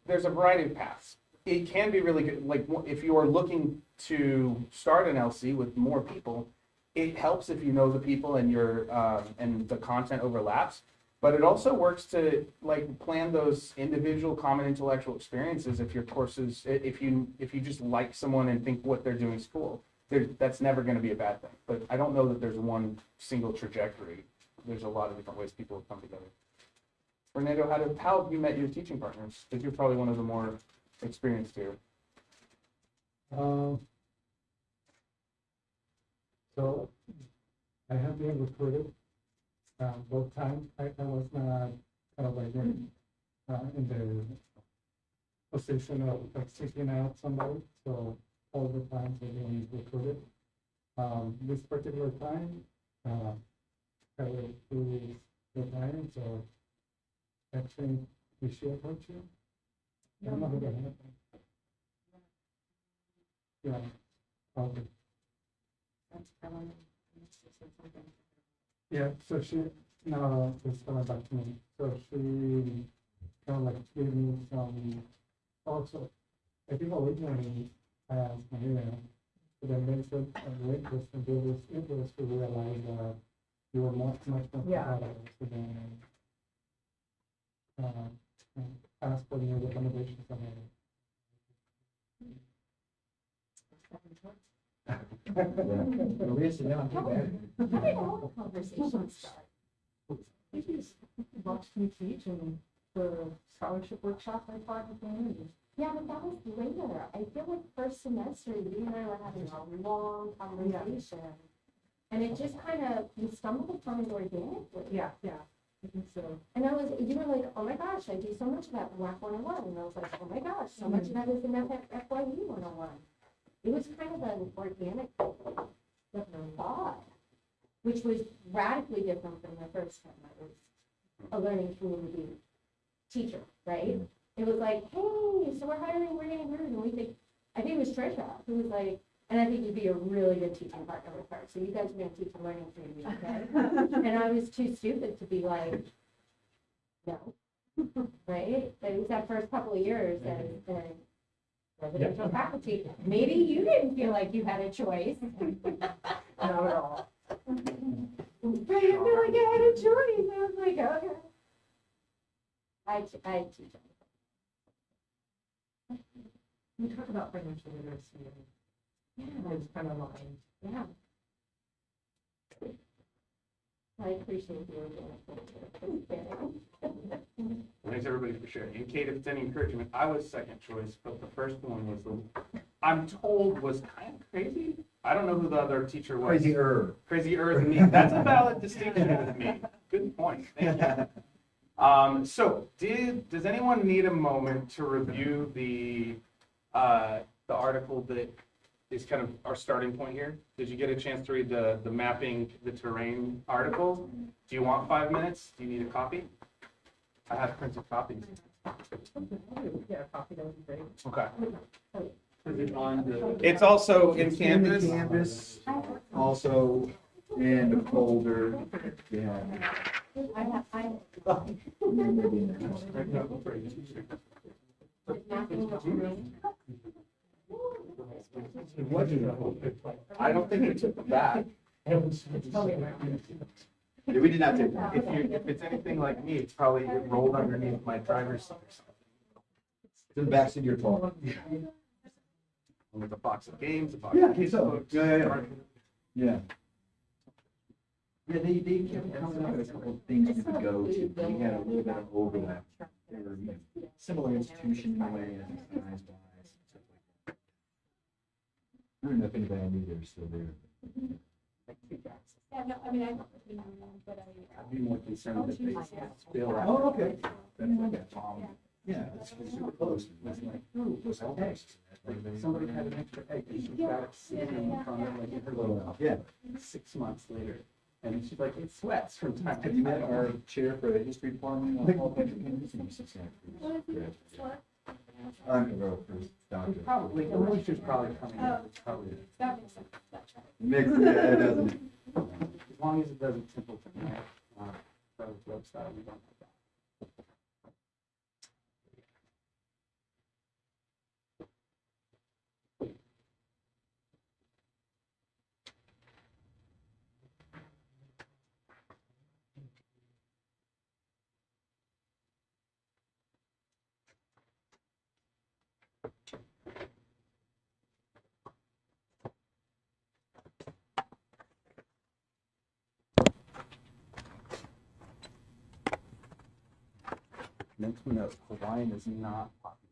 there's a variety of paths. It can be really good, like if you are looking to start an LC with more people, it helps if you know the people and and the content overlaps. But it also works to like plan those individual common intellectual experiences. If your courses, if you just like someone and think what they're doing is cool, that's never going to be a bad thing. But I don't know that there's one single trajectory. There's a lot of different ways people have come together. Fernando, how have you met your teaching partners? Because you're probably one of the more experienced here. So I have been recruited both times. I was not kind of like in the position of seeking out somebody. So all the times I've been recruited. This particular time, I will do the time. So actually, we should approach you. I don't know who that is. Yeah. Okay. Yeah, so she, no, it's coming back to me. So she kind of like gave me some, also, I think originally I asked Maria, but then they said, interest, and there was interest to realize that you were much more Yeah. compatible. So then, ask for new recommendations from her. Maria said, no, I'm too bad. How did all the conversations start? You just watched me teach and the scholarship workshop I taught with community. Yeah, but that was later. I feel like first semester, you and I were having a long conversation. And it just kind of, we stumbled upon it organically. Yeah, I think so. And you were like, oh my gosh, I do so much of that in WAC 101. And I was like, oh my gosh, so much of that is in FYE 101. It was kind of an organic thought, which was radically different from the first time I was a learning community teacher, right? It was like, hey, so we're getting group, and I think it was Trisha who was like, and I think you'd be a really good teaching partner with her. So you guys are going to teach a learning community, okay? And I was too stupid to be like, No. Right? It was that first couple of years as the residential faculty. Maybe you didn't feel like you had a choice. Not at all. But I feel like I had a choice. I was like, okay. I teach. We talk about financial literacy and it's kind of like, Yeah. I appreciate you doing Thanks everybody for sharing. And Kate, if it's any encouragement, I was second choice, but the first one was I'm told was kind of crazy. I don't know who the other teacher was. Crazier. Crazier than me. That's a valid distinction with me. Good point. Thank you. So does anyone need a moment to review the article that is kind of our starting point here? Did you get a chance to read the mapping the terrain article? Do you want 5 minutes? Do you need a copy? I have printed copies. yeah, coffee, that would be great. Okay. Is it on the? It's also in In the Canvas. Canvas, also in the folder, yeah. I I don't think we took them back. Yeah, we did not take that. If it's anything like me, it's probably rolled underneath my driver's seat or something. It's in the backseat of your car. With a box of games, a box Yeah, of I think so. books. Yeah. Yeah, they kept coming up with a couple of things you could go to. We had a little bit of overlap. They were, similar institution in a way, and size wise, stuff like that. I don't know if anybody knew they were still there. Yeah, no, I mean, I don't really know, but I'd be more concerned that they spill out. Oh, okay. That's like a bomb. Yeah, it's super close. It's like, ooh, what's that egg? Like, somebody had an extra egg, and she's got it sitting in front of, like, in her little cup. Yeah. 6 months later, and she's like, it sweats from time to Have you time. met our chair for the history department? I'm a doctor. Probably, the moisture's probably coming out, it's probably, that makes sense, that's right. Mixed, yeah, it doesn't. as long as it doesn't simple to me, so website, we don't have that. Mental note, Hawaiian is not popular.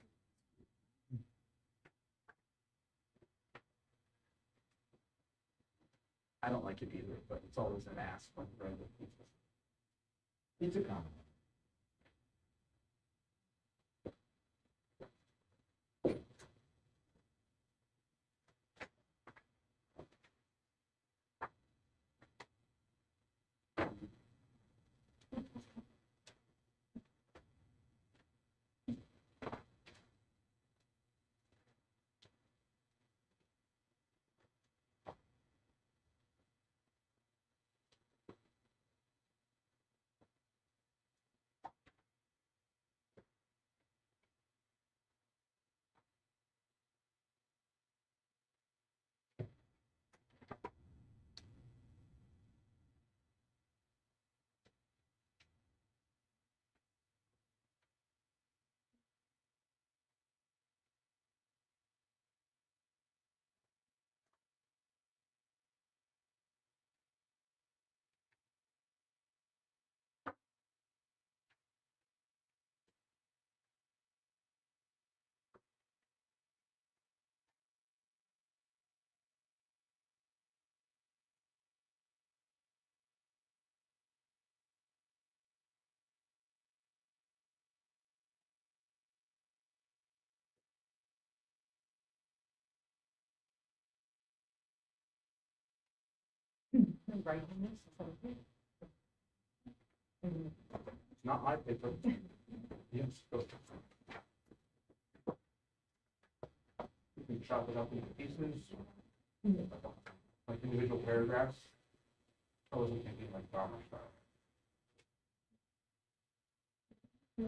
I don't like it either, but it's always an ask when regular people. It's a compliment. Writing this, is that okay? It's not my paper. Yes. Go. You can chop it up into pieces, like individual paragraphs. I wasn't thinking like grammar style. I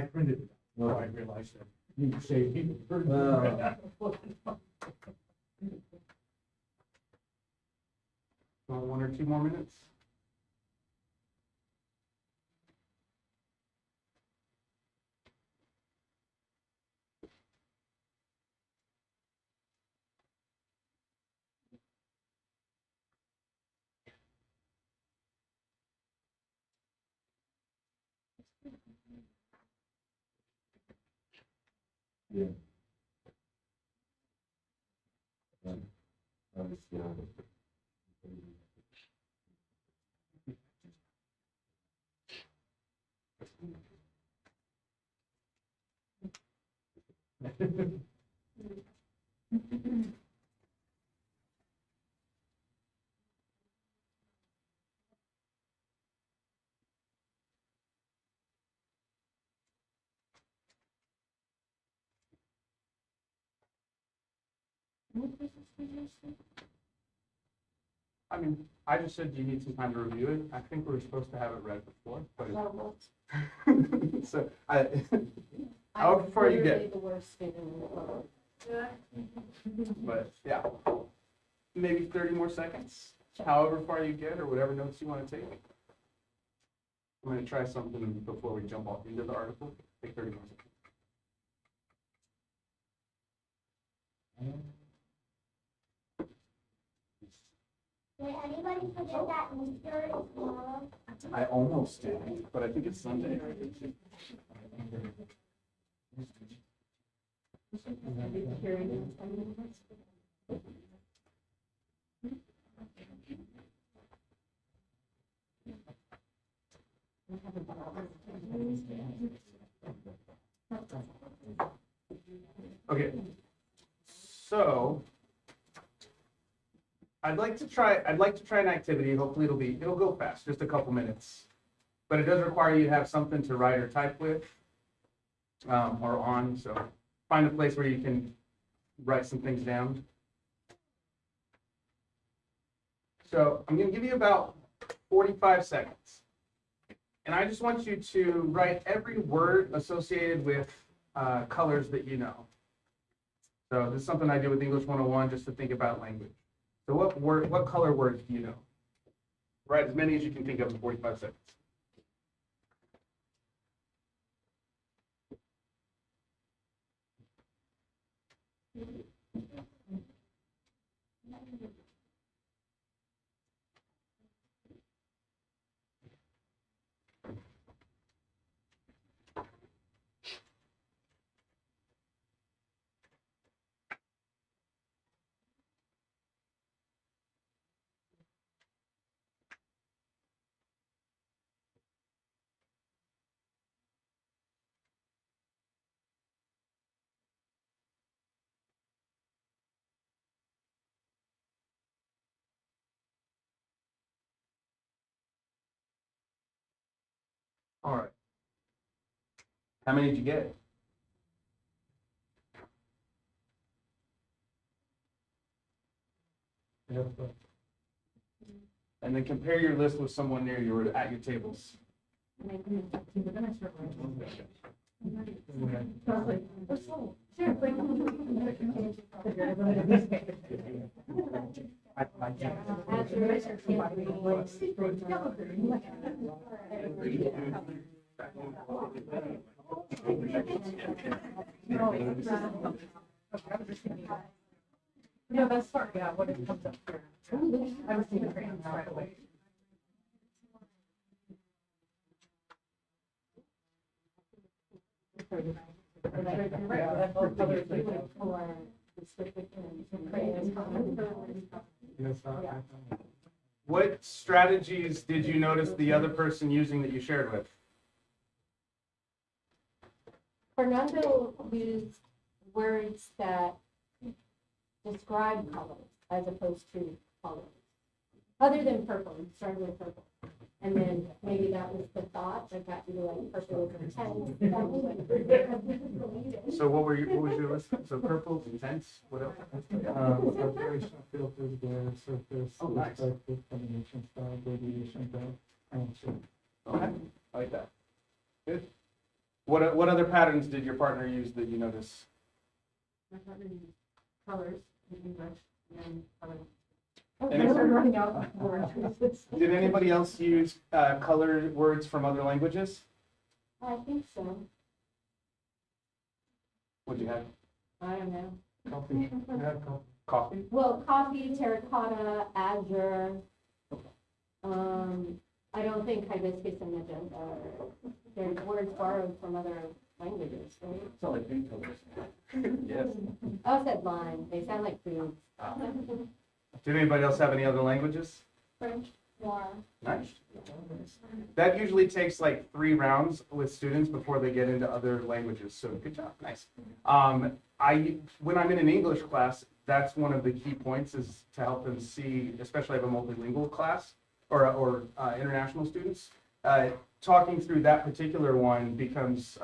printed it. No, I realized that. You say people. One or two more minutes? I mean, I just said you need some time to review it. I think we were supposed to have it read before, but. So, How far you get? I'm literally the worst student in the world. But, yeah, maybe 30 more seconds, however far you get, or whatever notes you want to take. I'm going to try something before we jump off into the article. Take 30 more seconds. Did anybody forget that Easter is tomorrow? I almost did, but I think it's Sunday. Okay, so I'd like to try an activity. Hopefully it'll go fast, just a couple minutes. But it does require you to have something to write or type with, or on, so find a place where you can write some things down. So I'm gonna give you about 45 seconds. And I just want you to write every word associated with colors that you know. So this is something I do with English 101 just to think about language. So what color words do you know? Write as many as you can think of in 45 seconds. All right. How many did you get? And then compare your list with someone near you or at your tables. No, that's smart, yeah, when it comes up here. I was thinking trans right away. What strategies did you notice the other person using that you shared with? Fernando used words that describe colors as opposed to colors. Other than purple, he started with purple. And then maybe that was the thought that got you to like purple is intense. So what was your list? So purple, intense, what else? Saturation filters, glare, surface, Oh, nice. perspective, combination style, radiation depth, and shape. Okay, I like that. Good. What other patterns did your partner use that you notice? Colors in English and colors. Any- I'm running out of words. Did anybody else use color words from other languages? I think so. What'd you have? I don't know. Coffee. Coffee? Well, coffee, terracotta, azure. I don't think hibiscus and magenta are, they're words borrowed from other languages, right? It's not like pink colors. Yes. Oh, it said lime. They sound like food. Did anybody else have any other languages? French. more. Nice. That usually takes like 3 rounds with students before they get into other languages, so good job, nice. When I'm in an English class, that's one of the key points is to help them see, especially if I have a multilingual class or international students, talking through that particular one becomes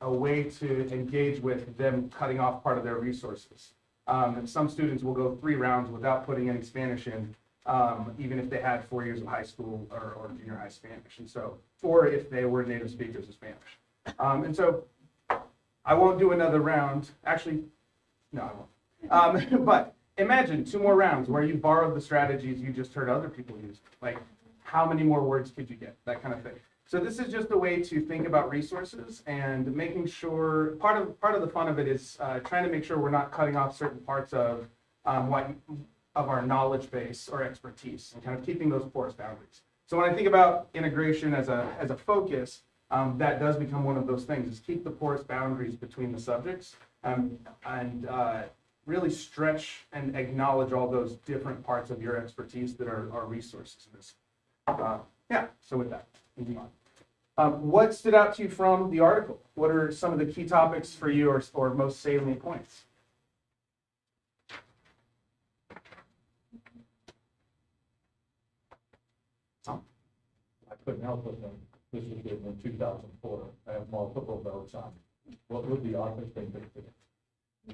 a way to engage with them cutting off part of their resources. And some students will go 3 rounds without putting any Spanish in, even if they had 4 years of high school or junior high Spanish. And so, or if they were native speakers of Spanish. And so I won't do another round. Actually, no, I won't. But imagine 2 more rounds where you borrowed the strategies you just heard other people use. Like, how many more words could you get? That kind of thing. So this is just a way to think about resources and making sure, part of the fun of it is trying to make sure we're not cutting off certain parts of our knowledge base or expertise, and kind of keeping those porous boundaries. So when I think about integration as a focus, that does become one of those things, is keep the porous boundaries between the subjects, and really stretch and acknowledge all those different parts of your expertise that are resources in this. Yeah, so with that, moving on. What stood out to you from the article? What are some of the key topics for you or most salient points? I couldn't help but think this was written in 2004. I have multiple notes on what would the author think of it.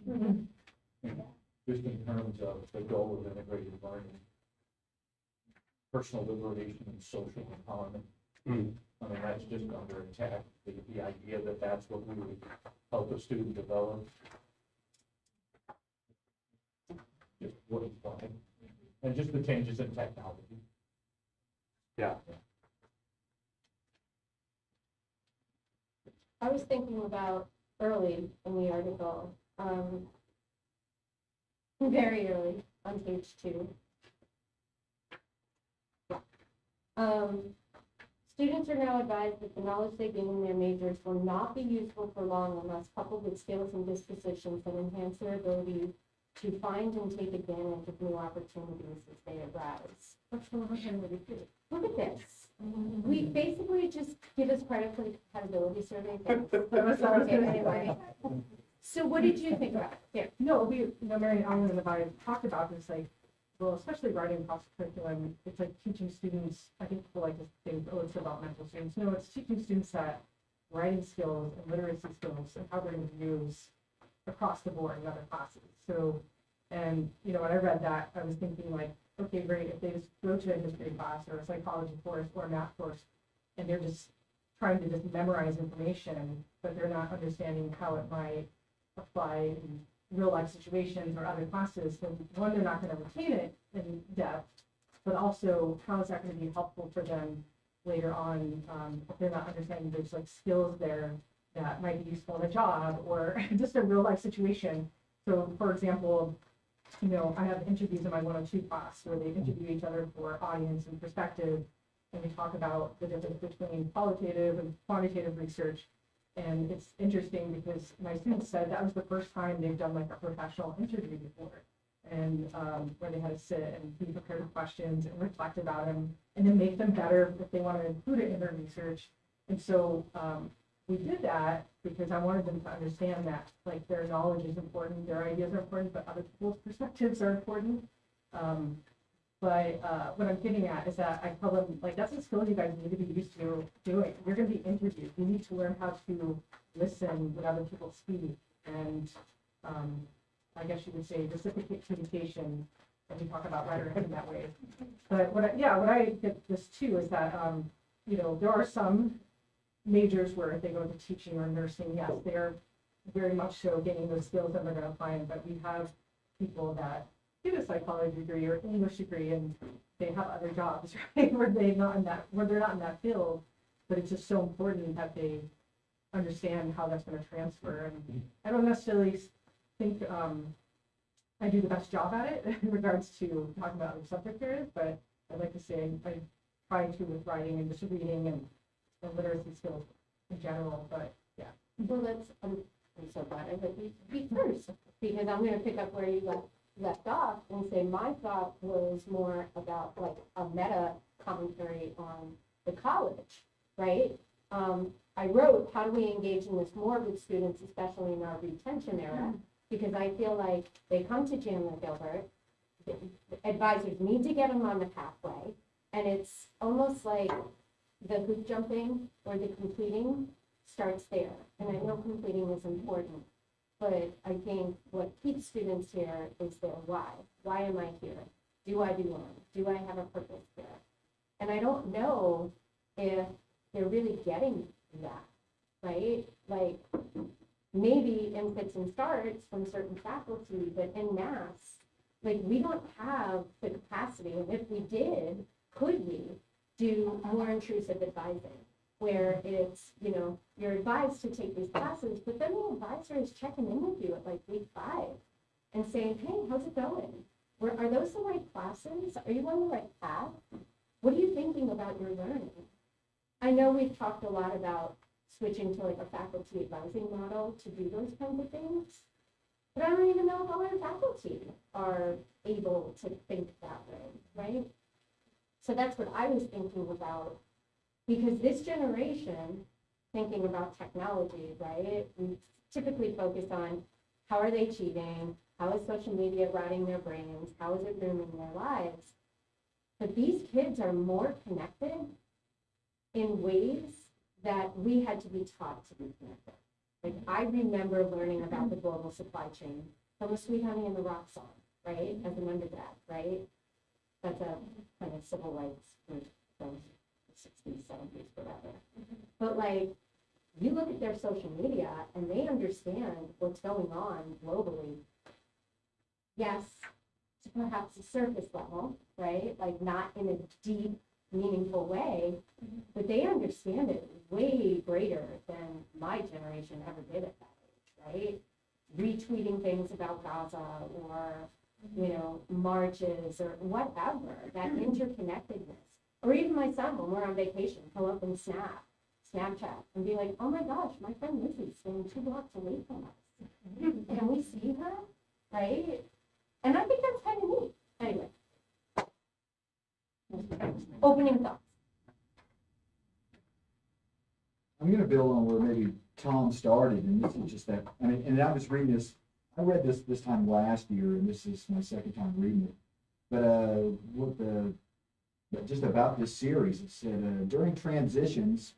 You know, just in terms of the goal of integrated learning, personal liberation and social empowerment. I mean, that's just under attack. The idea that that's what we would help a student develop. Just what is fine. And just the changes in technology. Yeah. I was thinking about early in the article, very early on page 2. Students are now advised that the knowledge they gain in their majors will not be useful for long unless coupled with skills and dispositions that enhance their ability to find and take advantage of new opportunities as they arise. Look at this. We basically just give us credit for the compatibility survey. Anyway. So what did you think about it? Here. No, Mary Ellen and I talked about this, like, well, especially writing across the curriculum, it's like teaching students, I think people like to think, oh, it's developmental students. No, it's teaching students that writing skills and literacy skills and how they're going to use across the board in other classes. So, and, you know, when I read that, I was thinking like, okay, great, if they just go to a history class or a psychology course or a math course, and they're just trying to just memorize information, but they're not understanding how it might apply in real life situations or other classes, then one, they're not going to retain it in depth, but also how is that going to be helpful for them later on if they're not understanding there's like skills there that might be useful in a job or just a real life situation. So for example, you know, I have interviews in my 102 class where they interview each other for audience and perspective, and we talk about the difference between qualitative and quantitative research. And it's interesting because my students said that was the first time they've done like a professional interview before, and where they had to sit and be prepared with questions and reflect about them, and then make them better if they want to include it in their research. And so we did that because I wanted them to understand that like their knowledge is important, their ideas are important, but other people's perspectives are important. But what I'm getting at is that I tell them, like, that's a skill you guys need to be used to doing. You're going to be interviewed. You need to learn how to listen when other people speak. And I guess you would say reciprocate communication, and we talk about rhetoric in that way. But what I get this too is that, you know, there are some majors where if they go into teaching or nursing, yes, they're very much so gaining those skills that they're going to apply. But we have people that get a psychology degree or English degree and they have other jobs, right, where they're not in that field, but it's just so important that they understand how that's going to transfer. And I don't necessarily think I do the best job at it in regards to talking about other subject areas, but I'd like to say I try to with writing and just reading and literacy skills in general, but yeah. Well, I'm so glad I let you speak first, because I'm going to pick up where you left left off and say my thought was more about like a meta commentary on the college, right? I wrote, how do we engage in this more with students, especially in our retention era? Because I feel like they come to Chandler Gilbert, the advisors need to get them on the pathway, and it's almost like the hoop jumping or the completing starts there. And I know completing is important, but I think what keeps students here is their why. Why am I here? Do I belong? Do I have a purpose here? And I don't know if they're really getting that, right? Like, maybe in fits and starts from certain faculty, but in mass, like, we don't have the capacity, and if we did, could we do more intrusive advising, where it's, you know, you're advised to take these classes, but then the advisor is checking in with you at like week 5 and saying, hey, how's it going? Are those the right classes? Are you on the right path? What are you thinking about your learning? I know we've talked a lot about switching to like a faculty advising model to do those kinds of things, but I don't even know if all our faculty are able to think that way, right? So that's what I was thinking about, because this generation, thinking about technology, right? We typically focus on how are they cheating? How is social media rotting their brains? How is it ruining their lives? But these kids are more connected in ways that we had to be taught to be connected. Like, I remember learning about the global supply chain from the Sweet Honey and the Rock song, right? As an undergrad, right? That's a kind of civil rights group from the 60s, 70s, whatever. But like, you look at their social media and they understand what's going on globally. Yes, to perhaps a surface level, right? Like, not in a deep, meaningful way, but they understand it way greater than my generation ever did at that age, right? Retweeting things about Gaza or, you know, marches or whatever, that interconnectedness. Or even my son, when we're on vacation, come up and Snapchat, and be like, oh my gosh, my friend Lizzie's staying 2 blocks away from us. Can we see her? Right? And I think that's kind of neat. Anyway. Opening thoughts. I'm gonna build on where maybe Tom started, and this is just that, I mean, and I was reading this, I read this time last year, and this is my second time reading it. But just about this series, it said, during transitions,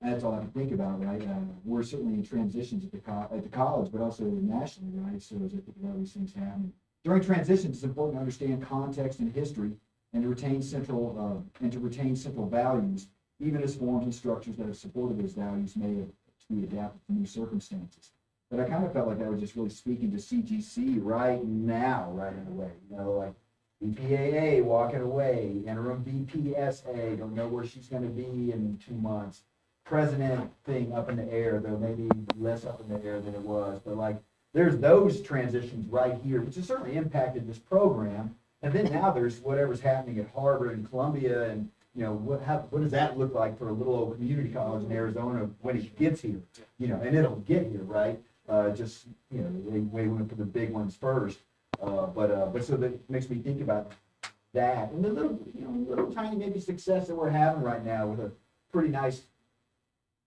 that's all I can think about, right? We're certainly in transitions at the college, but also nationally, right? So as I think about these things happening. During transitions, it's important to understand context and history and to retain central values, even as forms and structures that have supported those values may have to be adapted to new circumstances. But I kind of felt like I was just really speaking to CGC right now, right in a way, you know, like BPAA walking away, interim BPSA, don't know where she's going to be in 2 months. President thing up in the air, though maybe less up in the air than it was, but like there's those transitions right here, which has certainly impacted this program. And then now there's whatever's happening at Harvard and Columbia, and you know what does that look like for a little old community college in Arizona when it gets here? You know, and it'll get here, right? Just you know, they went for the big ones first, but so that makes me think about that and the little tiny maybe success that we're having right now with a pretty nice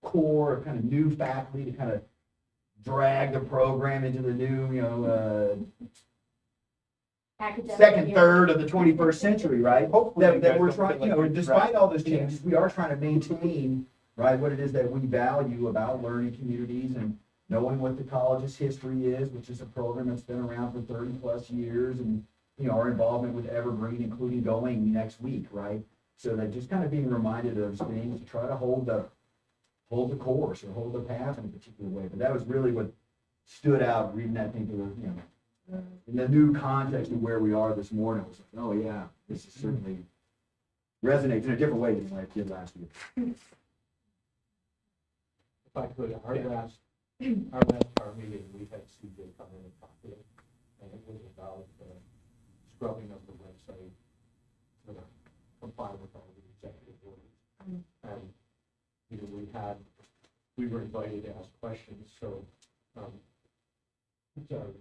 core of kind of new faculty to kind of drag the program into the new, second third of the 21st century, right? Hopefully That we're trying, you know, despite all those changes, we are trying to maintain, right, what it is that we value about learning communities and knowing what the college's history is, which is a program that's been around for 30 plus years, and, you know, our involvement with Evergreen, including going next week, right? So that just kind of being reminded of those things to try to hold the course or hold the path in a particular way. But that was really what stood out reading that thing, you know, in the new context of where we are this morning. It was like, oh yeah, this is certainly resonates in a different way than it did last year. If I could, our last meeting, we had CJ come in and talk to us, and it was about scrubbing of the website to comply with all the executive orders. And you know, we were invited to ask questions, so it's our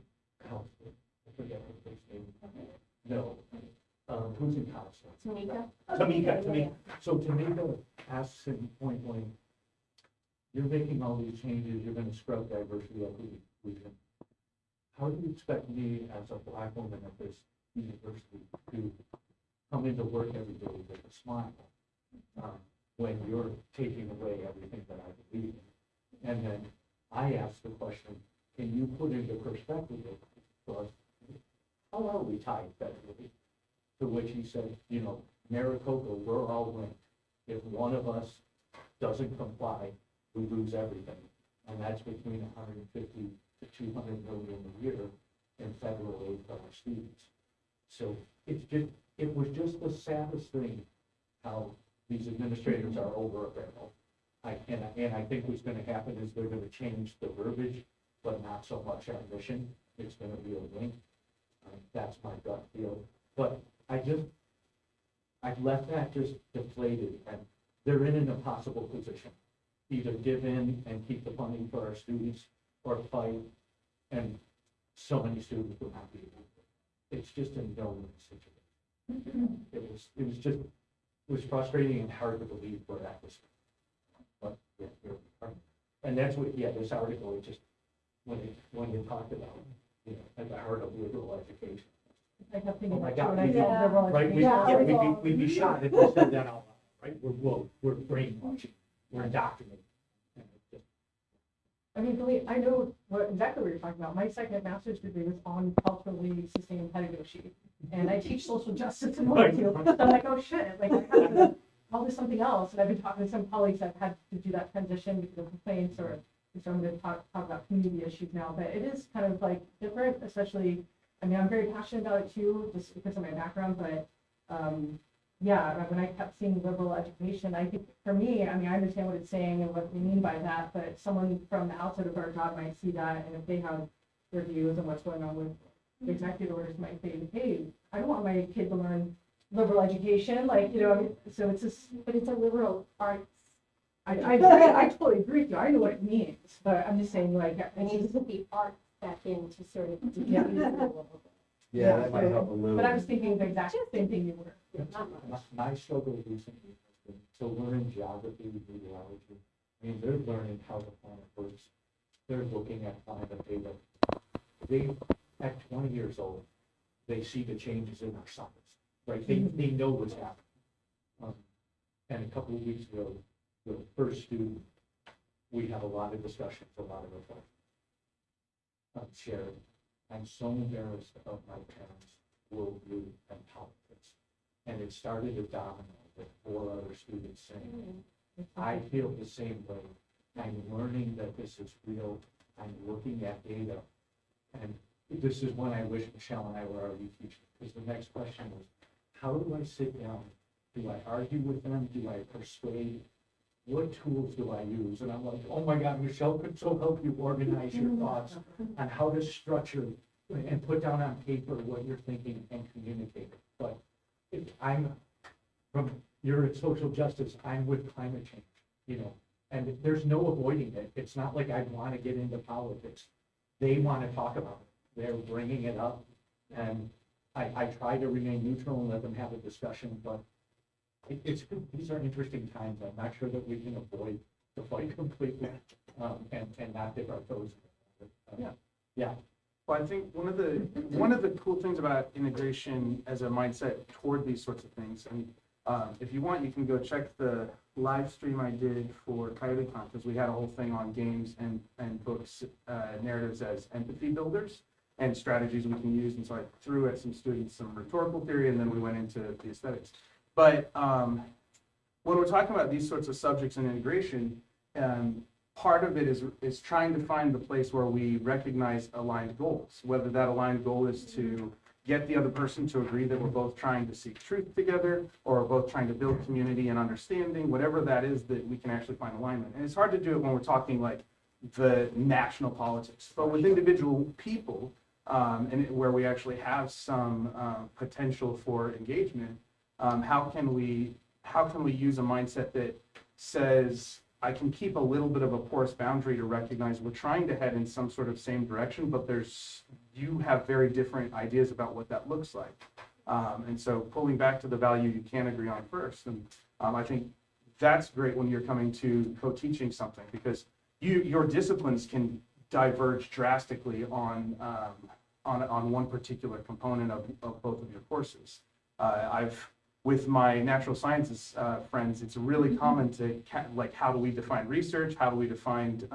counselor, forget her first name. No, who's in college? Tamika? Tamika. So Tamika asks him point blank, you're making all these changes, you're gonna scrub diversity, equity, inclusion. How do you expect me as a black woman at this university to come into work every day with a smile? When you're taking away everything that I believe in? And then I asked the question, can you put into perspective for us, how are we tied federally? To which he said, you know, Maricopa, we're all linked. If one of us doesn't comply, we lose everything. And that's between 150 to 200 million a year in federal aid for our students. So it was just the saddest thing how these administrators are over a barrel. And I think what's gonna happen is they're gonna change the verbiage, but not so much our mission. It's gonna be a link. That's my gut feel. But I've left that just deflated, and they're in an impossible position. Either give in and keep the funding for our students, or fight, and so many students will not be able to. It's just a no-win situation. It was frustrating and hard to believe where that was. But, yeah, here we are. And that's what, this article, it just, when you talked about, you know, at the heart of liberal education. I kept thinking, Oh my like, God, when I we- said liberal Right, education. we'd be shot if we said that out loud, right? We're brainwashing, we're indoctrinating. And it just- I mean, believe, I know exactly what you're talking about. My second master's degree was on culturally sustained pedagogy. And I teach social justice in order to. So I'm like, oh shit, like I have to call this something else. And I've been talking to some colleagues that had to do that transition because of complaints, or so I'm going to talk about community issues now. But it is kind of like different, especially, I mean, I'm very passionate about it too, just because of my background. But yeah, when I kept seeing liberal education, I think for me, I mean, I understand what it's saying and what we mean by that, but someone from the outside of our job might see that, and if they have their views on what's going on with the executive orders, might say, hey, I don't want my kid to learn liberal education, like, you know, so it's just, But it's a liberal arts. I totally agree with you, I know what it means, but I'm just saying, like, I need to put the arts back in to sort of Yeah. diffuse it a little bit. Yeah, that might help a little. but I was thinking the exact same thing you were. Not much. My struggle recently has been to learn geography, meteorology. I mean, they're learning how the planet works. They're looking at climate data. At 20 years old, they see the changes in our summers, right? They know what's happening. And a couple of weeks ago, the first student, we had a lot of discussions, a lot of reflections. Shared, I'm so embarrassed of my parents' worldview and politics. And it started a domino with 4 other students saying, I feel the same way. I'm learning that this is real. I'm looking at data. And this is when I wish Michelle and I were already teaching, because the next question was, how do I sit down? Do I argue with them? Do I persuade? What tools do I use? And I'm like, oh my God, Michelle could so help you organize your thoughts on how to structure and put down on paper what you're thinking and communicate it. But if you're at social justice, I'm with climate change, you know, and there's no avoiding it. It's not like I want to get into politics. They want to talk about it. They're bringing it up, and I try to remain neutral and let them have a discussion, but these are interesting times. I'm not sure that we can avoid the fight completely, and not dip our toes. Yeah. Well, I think one of the cool things about integration as a mindset toward these sorts of things, and if you want, you can go check the live stream I did for CoyoteCon, because we had a whole thing on games and books, narratives as empathy builders and strategies we can use. And so I threw at some students some rhetorical theory, and then we went into the aesthetics. But when we're talking about these sorts of subjects and integration, part of it is trying to find the place where we recognize aligned goals, whether that aligned goal is to get the other person to agree that we're both trying to seek truth together, or we're both trying to build community and understanding, whatever that is, that we can actually find alignment. And it's hard to do it when we're talking like the national politics, but with individual people, and where we actually have some potential for engagement, how can we use a mindset that says, I can keep a little bit of a porous boundary to recognize we're trying to head in some sort of same direction, but there's you have very different ideas about what that looks like. And so pulling back to the value you can agree on first. And I think that's great when you're coming to co-teaching something, because your disciplines can diverge drastically on one particular component of both of your courses. With my natural sciences friends, it's really common to like, how do we define research? How do we define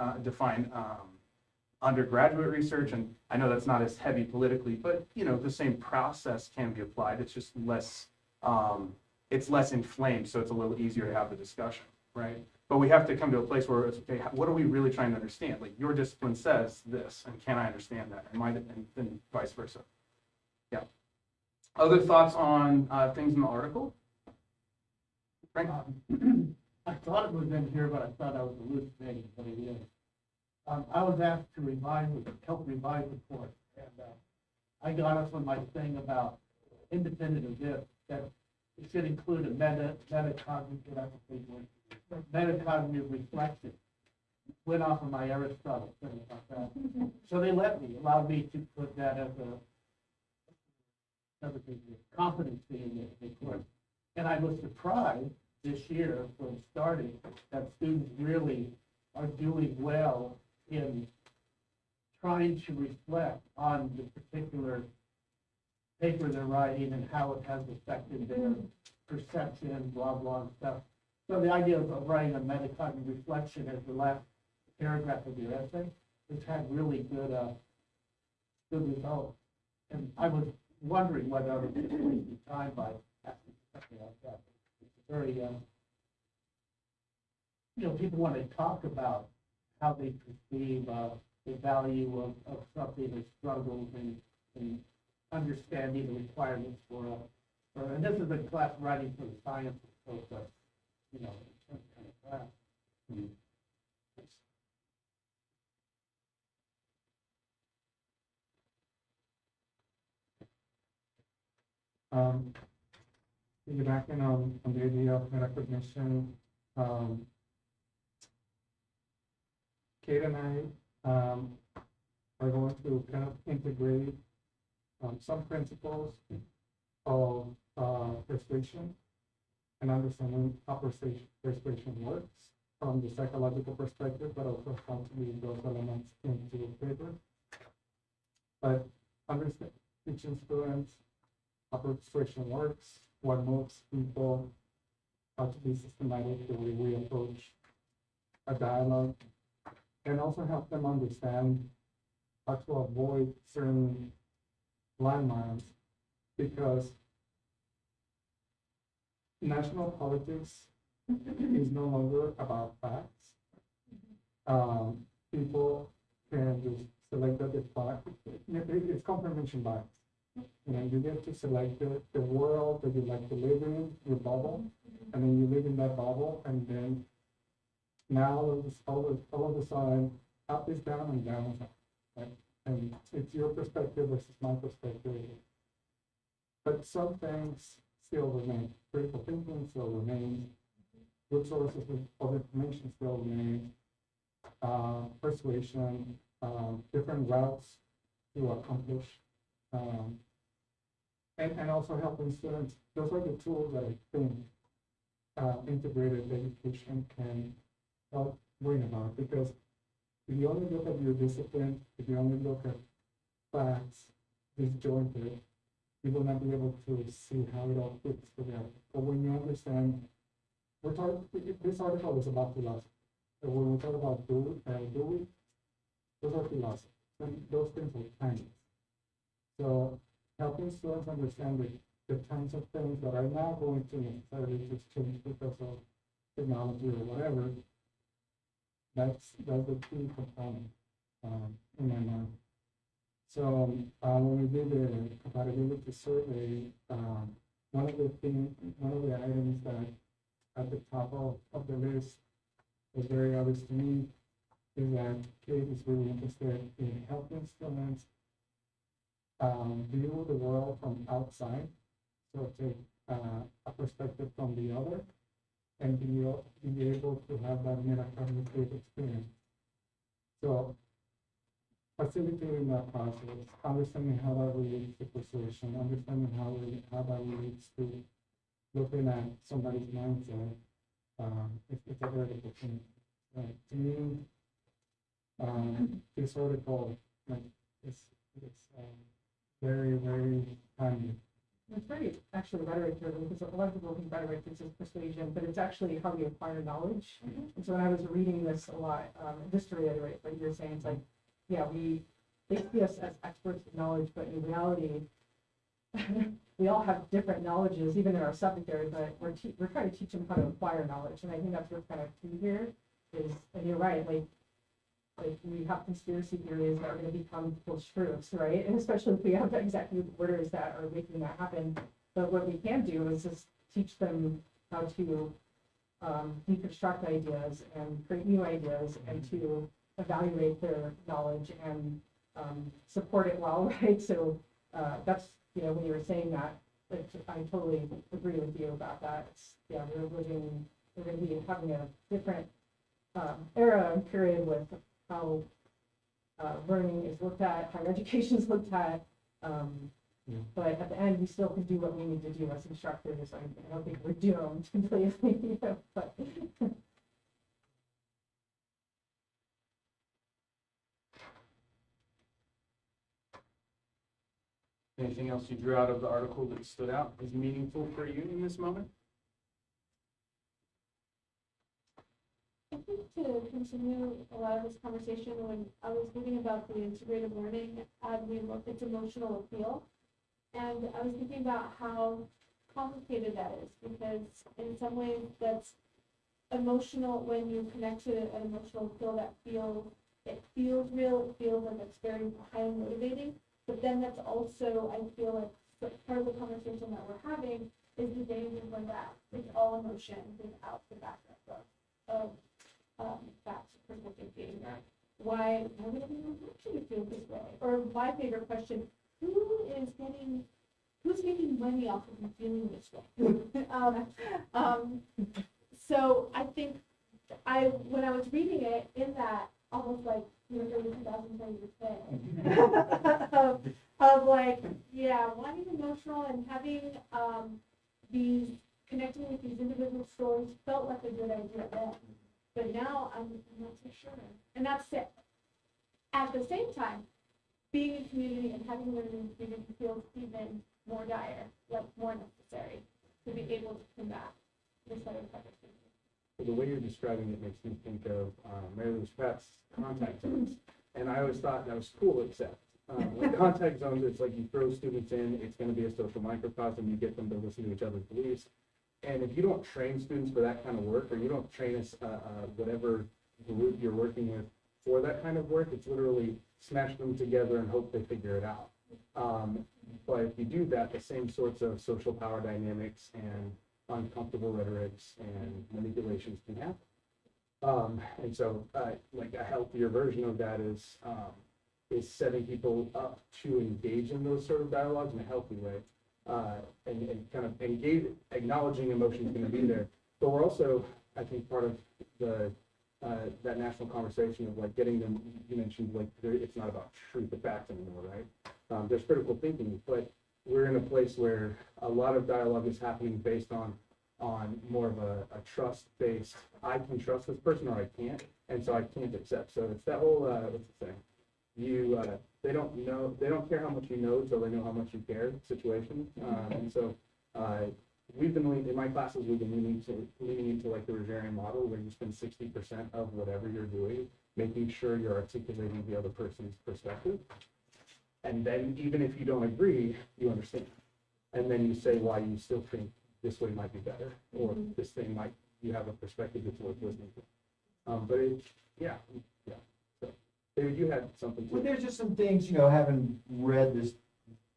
undergraduate research? And I know that's not as heavy politically, but the same process can be applied. It's just less, it's less inflamed, so it's a little easier to have the discussion, right? But we have to come to a place where it's, okay, what are we really trying to understand? Like, your discipline says this, and can I understand that? And then vice versa. Yeah. Other thoughts on things in the article? Frank? I thought it was in here, but I thought I was hallucinating, but it is. I was asked to help revise the course, and I got us on my thing about independent of this, that it should include a metacognitive reflection. Went off of my Aristotle thing about that. So they allowed me to put that as a competency in the course. And I was surprised this year when starting that students really are doing well in trying to reflect on the particular paper they're writing and how it has affected their perception, blah, blah, and stuff. So the idea of writing a metacognitive reflection as the last paragraph of your essay has had really good results. And I was wondering whether I was wasting time by asking something like that. It's very, people want to talk about how they perceive the value of something, their struggles, and understanding the requirements for and this is a class writing for the sciences, so it's a, some kind of class. Piggybacking on the idea of metacognition, Kate and I are going to kind of integrate some principles of persuasion and understanding how persuasion works from the psychological perspective, but also how to bring those elements into the paper. But teaching students how persuasion works, what moves people, how to be systematic, the way we approach a dialogue, and also help them understand how to avoid certain landmines, because national politics is no longer about facts. People can just select the fact. It's confirmation bias. You get to select the world that you like to live in, your bubble, and then you live in that bubble, and then now all of a sudden, up is down and down is up, right? And it's your perspective versus my perspective. But some things still remain. Critical thinking still remains. Good sources of information still remain. Persuasion, different routes to accomplish. And also helping students. Those are the tools that I think integrated education can help bring about. Because if you only look at your discipline, if you only look at facts disjointed, you will not be able to see how it all fits together. But when you understand, this article is about philosophy. So when we talk about do we, those are philosophy. And those things are timeless. So helping students understand the kinds of things that are now going to necessarily just change because of technology or whatever, that's the key component in my mind. So when we did the compatibility survey, one of the items that at the top of the list was very obvious to me is that Kate is really interested in helping students view the world from outside, so take a perspective from the other, and be able to have that metacognitive experience. So facilitating that process, understanding how that relates to persuasion, understanding how that relates to looking at somebody's mindset, it's a very different thing. To me, this article, like, it's very, very handy. It's very actually rhetoric driven, because a lot of people think rhetoric is just persuasion, but it's actually how we acquire knowledge. And so when I was reading this a lot, just to reiterate what you're saying, it's like, yeah, they see us as experts with knowledge, but in reality, we all have different knowledges, even in our subject area, but we're trying to teach them how to acquire knowledge. And I think that's what's kind of key here is, and you're right, like we have conspiracy theories that are going to become people's truths, right? And especially if we have executive orders that are making that happen. But what we can do is just teach them how to deconstruct ideas and create new ideas and to evaluate their knowledge and support it well, right? So that's, when you were saying that, I totally agree with you about that. We're going to be having a different era and period with how learning is looked at, higher education is looked at. But at the end, we still can do what we need to do as instructors. I don't think we're doomed completely, but. Anything else you drew out of the article that stood out as meaningful for you in this moment? I think to continue a lot of this conversation, when I was thinking about the integrated learning, we looked at emotional appeal. And I was thinking about how complicated that is, because in some ways that's emotional. When you connect to an emotional appeal, it feels real, it feels like it's very highly motivating. But then that's also, I feel like part of the conversation that we're having is the danger when that it's all emotion without the backup of facts, critical thinking. Why would it actually feel this way? Or my favorite question, who's making money off of you feeling this way? So I think when I was reading it in that, almost like you're 30,000 thing, of like, wanting emotional and having these connecting with these individual stories felt like a good idea then. But now I'm not so sure. And that's it. At the same time, being a community and having learning community feels even more dire, like more necessary to be able to combat this type of thing. The way you're describing it makes me think of Mary Louise Pratt's contact zones. And I always thought that was cool, except with contact zones, it's like you throw students in, it's going to be a social microcosm, you get them to listen to each other's beliefs. And if you don't train students for that kind of work, or you don't train us whatever group you're working with for that kind of work, it's literally smash them together and hope they figure it out. But if you do that, the same sorts of social power dynamics and uncomfortable rhetorics and manipulations can happen. And so like a healthier version of that is setting people up to engage in those sort of dialogues in a healthy way. And kind of acknowledging emotion is going to be there. But we're also, I think, part of that national conversation of like getting them, you mentioned, like it's not about truth or facts anymore, right? There's critical thinking, but we're in a place where a lot of dialogue is happening based on more of a trust-based, I can trust this person or I can't, and so I can't accept. So it's that whole, what's the saying? They don't care how much you know till they know how much you care situation. And so we've been in my classes, we've been leaning into like the Rogerian model, where you spend 60% of whatever you're doing making sure you're articulating the other person's perspective. And then even if you don't agree, you understand. And then you say why you still think this way might be better, or this thing might, you have a perspective that's worth listening to. But yeah. So, David, you had something. But there's just some things, having read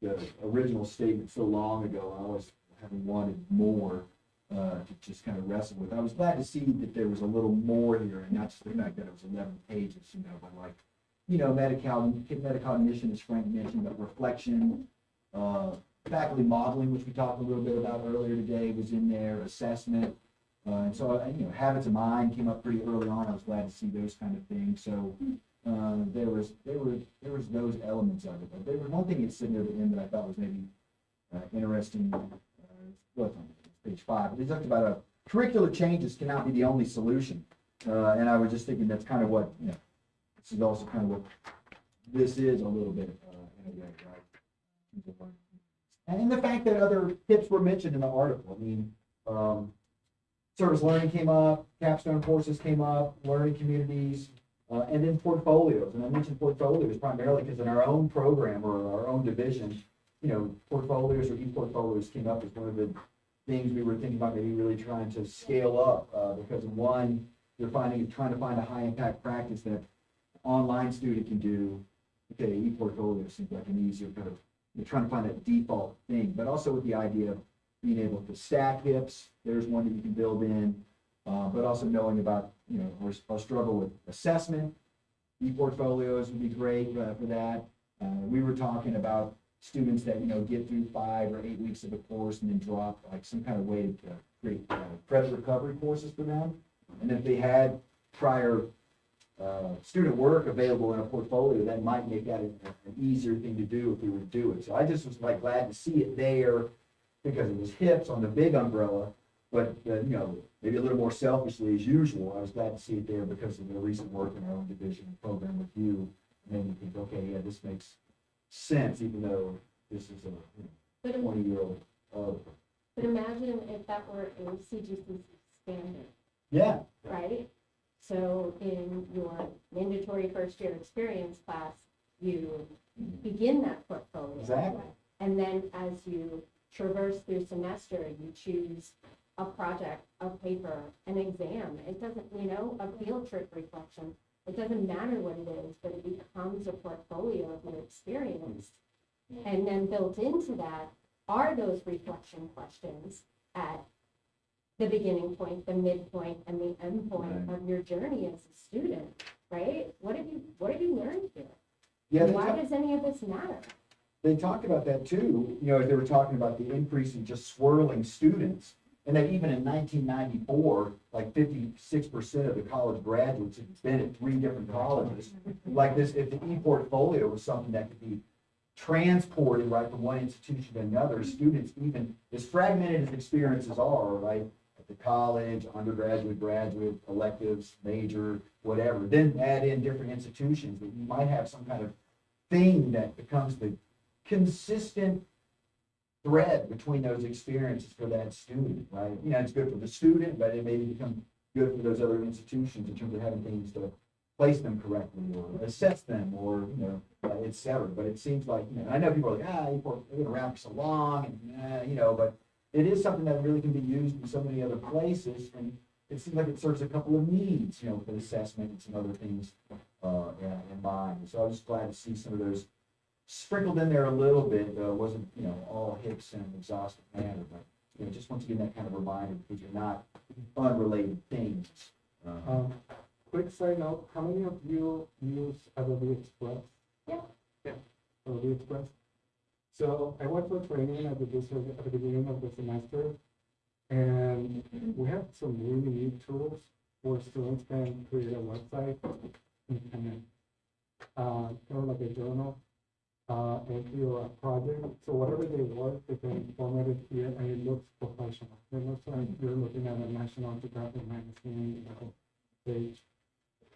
the original statement so long ago, I always having wanted more to just kind of wrestle with. I was glad to see that there was a little more here, and not just the fact that it was 11 pages, but like, metacognition, as Frank mentioned, but reflection, faculty modeling, which we talked a little bit about earlier today, was in there, assessment. And so, habits of mind came up pretty early on. I was glad to see those kind of things. So, there was those elements of it. But there was one thing that's sitting there at the end that I thought was maybe interesting. What on page 5? They talked about curricular changes cannot be the only solution, and I was just thinking that's kind of what this is also kind of what this is a little bit in a way, right? And the fact that other tips were mentioned in the article. I mean, service learning came up, capstone courses came up, learning communities, and then portfolios. And I mentioned portfolios primarily because in our own program or our own division, portfolios or e-portfolios came up as one of the things we were thinking about maybe really trying to scale up because one, you're trying to find a high impact practice that online student can do. Okay, e-portfolio seems like an easier kind of, you're trying to find that default thing, but also with the idea of being able to stack hips, there's one that you can build in, but also knowing about, our struggle with assessment, e-portfolios would be great for that. We were talking about students that, get through 5 or 8 weeks of a course and then drop, like some kind of way to create credit recovery courses for them. And if they had prior student work available in a portfolio, that might make that an easier thing to do if we were to do it. So I just was like glad to see it there because it was hips on the big umbrella, but maybe a little more selfishly as usual, I was glad to see it there because of the recent work in our own division and program with you. And then you think, okay, yeah, this makes sense, even though this is a 20-year-old. But imagine if that were a CGCC standard. Yeah. Right? So in your mandatory first year experience class, you begin that portfolio. Exactly. And then as you traverse through semester, you choose a project, a paper, an exam. It doesn't, a field trip reflection. It doesn't matter what it is, but it becomes a portfolio of your experience. And then built into that are those reflection questions at the beginning point, the midpoint, and the end point of your journey as a student, right? What have you learned here? Yeah. Why does any of this matter? They talked about that too, as they were talking about the increase in just swirling students. And that even in 1994, like 56% of the college graduates had been at 3 different colleges. Like this, if the e-portfolio was something that could be transported right from one institution to another, students, even as fragmented as experiences are, right, at the college, undergraduate, graduate, electives, major, whatever, then add in different institutions that you might have some kind of thing that becomes the consistent thread between those experiences for that student, right? It's good for the student, but it may become good for those other institutions in terms of having things to place them correctly or assess them or, et cetera. But it seems like, I know people are like, they've been around for so long and, but it is something that really can be used in so many other places. And it seems like it serves a couple of needs, for assessment and some other things in mind. So I was just glad to see some of those sprinkled in there a little bit. Wasn't, all hips in an exhaustive manner, but, just once again, that kind of reminder because you're not unrelated things. Quick side note, how many of you use Adobe Express? Yeah. Adobe Express. So I went for training at the beginning of the semester, and we have some really neat tools where students can create a website and kind of like a journal entry or a project. So whatever they work, they can format it here, and it looks professional. It looks like you're looking at a National Geographic magazine page.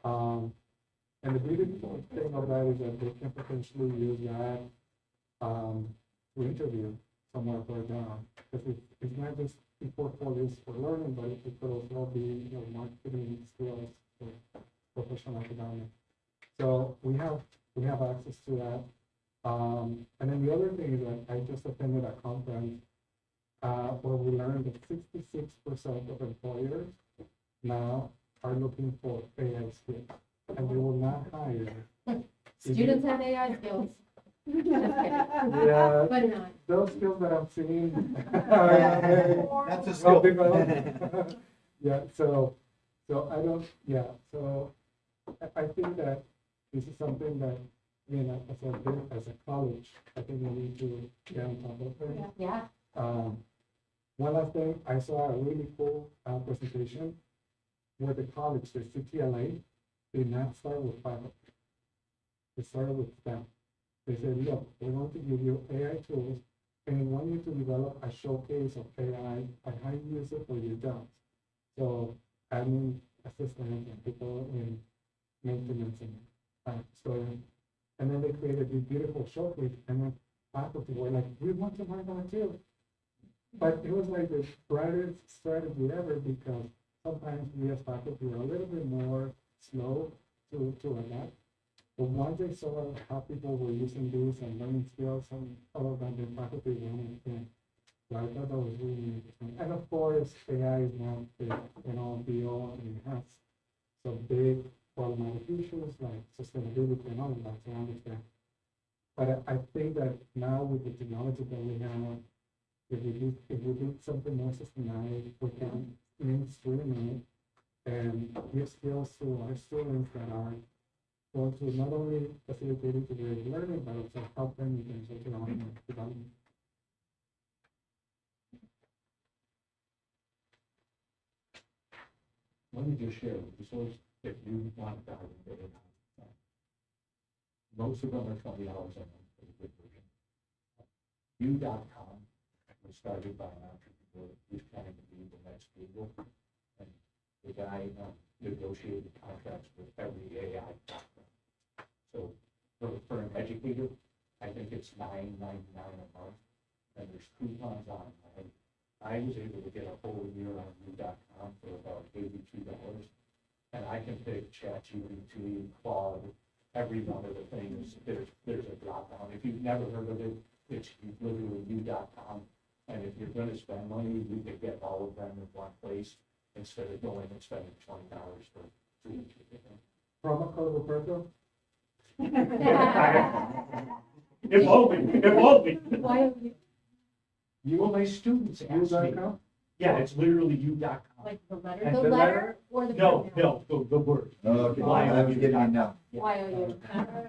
And the beautiful thing of that is that they can potentially use that to interview somewhere for a job. Because it's not just portfolios for learning, but it could also be marketing skills for professional academic. So we have access to that. And then the other thing is that I just attended a conference where we learned that 66% of employers now are looking for AI skills, and they will not hire. Students have AI skills. Yeah, But not. those skills that I'm seeing. That's a skill. Yeah, so I don't, so I think that this is something that, as a college, I think we need to get on top of it. Yeah. One last thing, I saw a really cool presentation where the college, the CTLA, did not start with 5 They started with STEM. They said, look, we want to give you AI tools, and we want you to develop a showcase of AI and how you use it for your jobs. So admin assistants and people in maintenance and storage. And then they created this beautiful showcase, and then faculty were like, we want to learn that too. But it was like the brightest strategy ever, because sometimes we as faculty are a little bit more slow to adapt. But once they saw how people were using these and learning skills and all of that, the faculty wanted to. So I thought that was really interesting. And of course, AI is not the, be all, and it has some big problematic issues like sustainability and all of that, so I understand. But I think that now with the technology that we have, if we do something more systematic, we can mainstream it and give skills to our students that are going to not only facilitate integrated learning, but also help them in terms of their own development. Let me just share the resource if you want to dive into it. Most of them are $20 a month for the good version. U.com was started by an entrepreneur who's trying to be the next Google. And the guy negotiated contracts with every AI platform. So for an educator, I think it's $9.99 a month, and there's coupons on it. I was able to get a whole year on U.com for about $82, and I can pick ChatGPT, Claude, every one of the things. There's a drop down. If you've never heard of it, it's literally U.com, and if you're going to spend money, you can get all of them in one place instead of going and spending $20 for 3. Promo code Roberto? If only. Why, Well, my students ask me. U.com? Yeah, it's literally U.com. like the letter, And the the letter or the No, pronoun? the word. Okay, Why I are was you getting not- it now. YOU.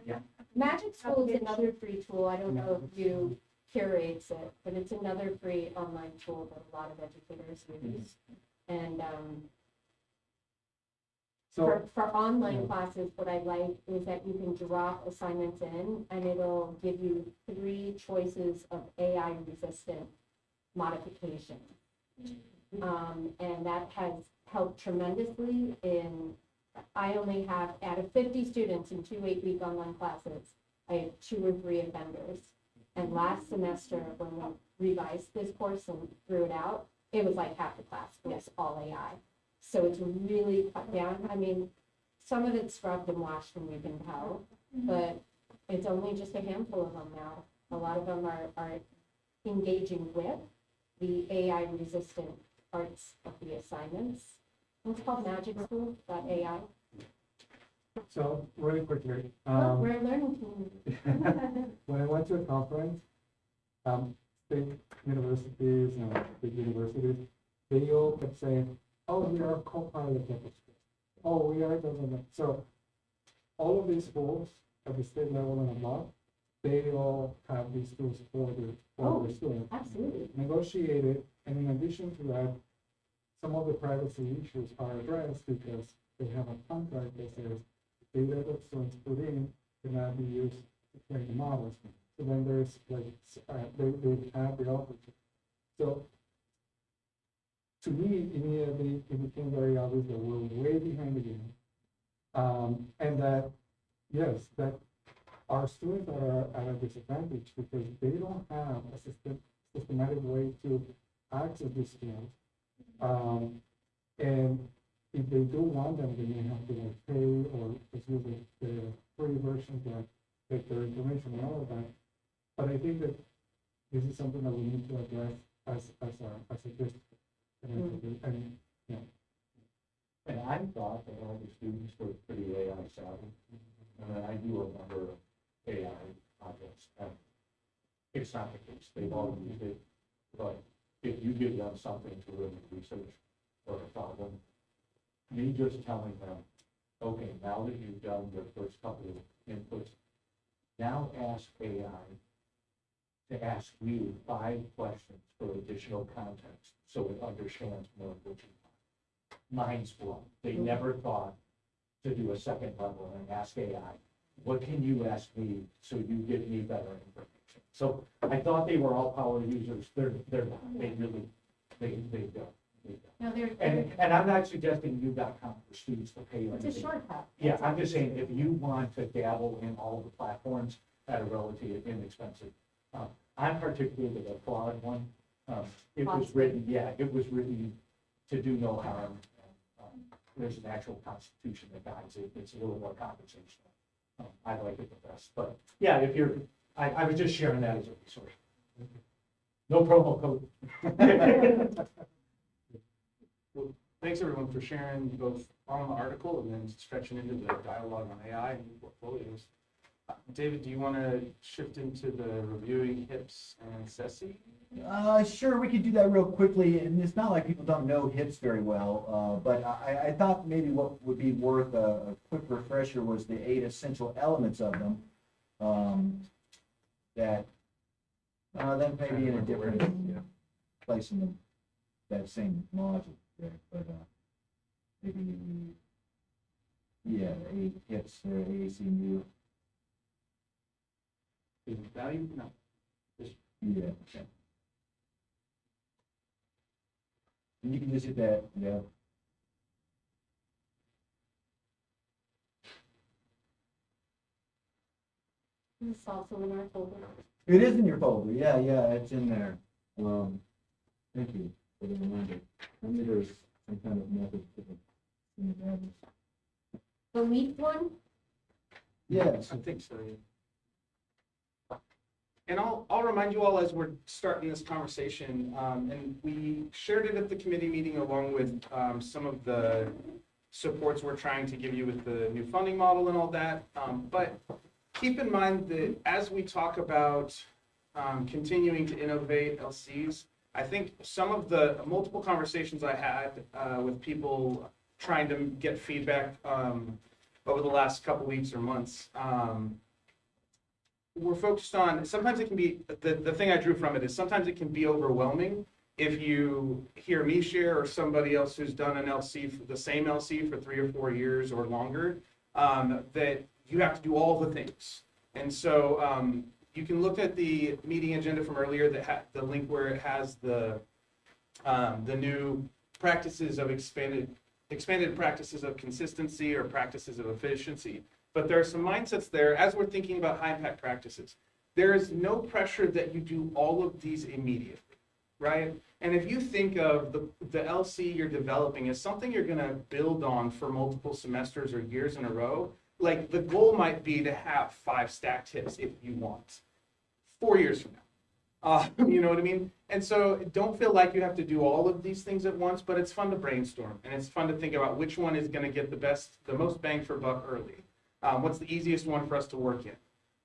Yeah. Magic School is another free tool. I don't know if you curates it, but it's another free online tool that a lot of educators use. And So, for online classes, what I like is that you can drop assignments in and it'll give you 3 choices of AI resistant modification. And that has helped tremendously in, I only have, out of 50 students in 2 8-week online classes, I have 2 or 3 offenders. And last semester, when we revised this course and threw it out, it was like half the class was all AI. So it's really cut down. I mean, some of it's scrubbed and washed, and you can tell, but it's only just a handful of them now. A lot of them are engaging with the AI resistant parts of the assignments. It's called magicschool.ai. so really quickly, We're a learning community. when I went to a conference, state universities and big universities, they all kept saying, oh, we are co-pilot of the school. Oh, we are, so all of these schools at the state level and above, they all have these tools for their students. Absolutely. Negotiated, and in addition to that, some of the privacy issues are addressed because they have a contract that says data that students put in cannot be used to train the models. So then there's like, they have the opportunity. So to me, immediately, it became very obvious that we're way behind the game. And that, yes, that our students are at a disadvantage because they don't have a systematic way to access these skills. And if they do want them, they may have to like pay or just use the free versions that get their information and all of that. But I think that this is something that we need to address as a district. And, yeah. And I thought that all the students were pretty AI savvy. And then I do a number of AI projects, and it's not the case. They've all used it. But if you give them something to really research or a problem, me just telling them, okay, now that you've done your first couple of inputs, now ask AI to ask you 5 questions for additional context so it understands more of what you want. Mind's blown. They never thought to do a second level and ask AI what can you ask me so you give me better information? So I thought they were all power users. They're not. They really, they don't. They don't. No, they're, And I'm not suggesting U.com for students to pay or it's a anything. shortcut. Yeah, I'm just saying, if you want to dabble in all the platforms at a relatively inexpensive, I'm particularly the Claude one. It was written, it was written to do no harm. There's an actual constitution that guides it. It's a little more conversational. I like it the best, but yeah, if you're, I was just sharing that as a resource. No promo code. Well, thanks everyone for sharing both on the article and then stretching into the dialogue on AI and portfolios. David, do you want to shift into the reviewing HIPS and SESI? Sure, we could do that real quickly, and it's not like people don't know HIPS very well, but I thought maybe what would be worth a quick refresher was the 8 essential elements of them, that then maybe in a different place in that same module, there, but maybe, yeah, 8 HIPS, AACMU. Is it value? No. Yeah. Okay. And you can just hit that, yeah. This is also in our folder. It is in your folder, yeah, it's in there. Thank you for the reminder. I knew there was some kind of method to the. The LEAP one, Yes. I think so, yeah. And I'll remind you all as we're starting this conversation, and we shared it at the committee meeting along with some of the supports we're trying to give you with the new funding model and all that. But keep in mind that as we talk about continuing to innovate LCs, I think some of the multiple conversations I had with people trying to get feedback over the last couple weeks or months, we're focused on, sometimes it can be, the thing I drew from it is sometimes it can be overwhelming if you hear me share or somebody else who's done an LC, the same LC for 3 or 4 years or longer, that you have to do all the things. And so you can look at the meeting agenda from earlier, that the link where it has the new practices of expanded practices of consistency or practices of efficiency. But there are some mindsets there as we're thinking about high impact practices. There is no pressure that you do all of these immediately, right? And if you think of the LC you're developing as something you're going to build on for multiple semesters or years in a row, like the goal might be to have 5 stacked HIPS if you want 4 years from now. You know what I mean? And so don't feel like you have to do all of these things at once, but it's fun to brainstorm and it's fun to think about which one is going to get the most bang for buck early. What's the easiest one for us to work in,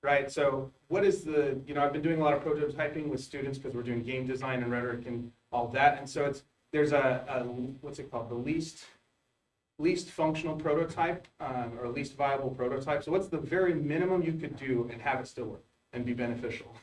right? So what is I've been doing a lot of prototyping with students because we're doing game design and rhetoric and all that. And so there's what's it called? The least functional prototype or least viable prototype. So what's the very minimum you could do and have it still work and be beneficial?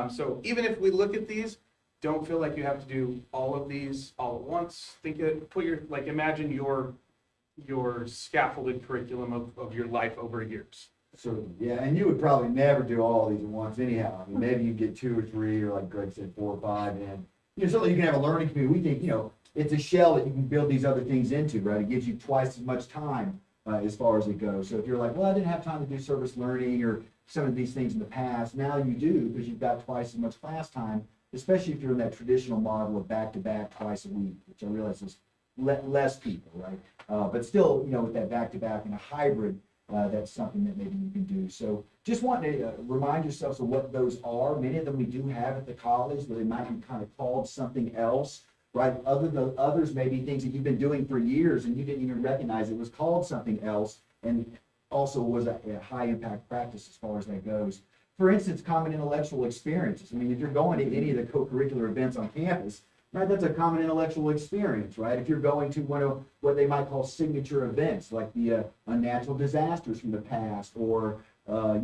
So even if we look at these, don't feel like you have to do all of these all at once. Imagine your scaffolded curriculum of your life over years. So, yeah, and you would probably never do all these at once anyhow. I mean, maybe you get 2 or 3, or like Greg said, 4 or 5, and certainly you can have a learning community. We think, it's a shell that you can build these other things into, right? It gives you twice as much time as far as it goes. So if you're like, well, I didn't have time to do service learning or some of these things in the past, now you do because you've got twice as much class time, especially if you're in that traditional model of back-to-back twice a week, which I realize is less people, right? But still, with that back-to-back and a hybrid, that's something that maybe you can do. So just want to remind yourselves of what those are. Many of them we do have at the college, but they might be kind of called something else, right? Others may be things that you've been doing for years and you didn't even recognize it was called something else, and also was a high impact practice as far as that goes. For instance, common intellectual experiences. I mean, if you're going to any of the co-curricular events on campus, right, that's a common intellectual experience, right? If you're going to one of what they might call signature events, like the unnatural disasters from the past, or I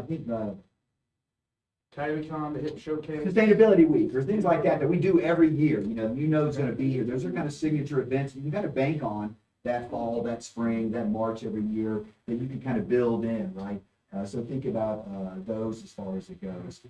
think TinyCon, the HIP Showcase. Sustainability Week, or things like that we do every year. It's going to be here. Those are kind of signature events that you got to bank on that fall, that spring, that March every year that you can kind of build in, right? So think about those as far as it goes.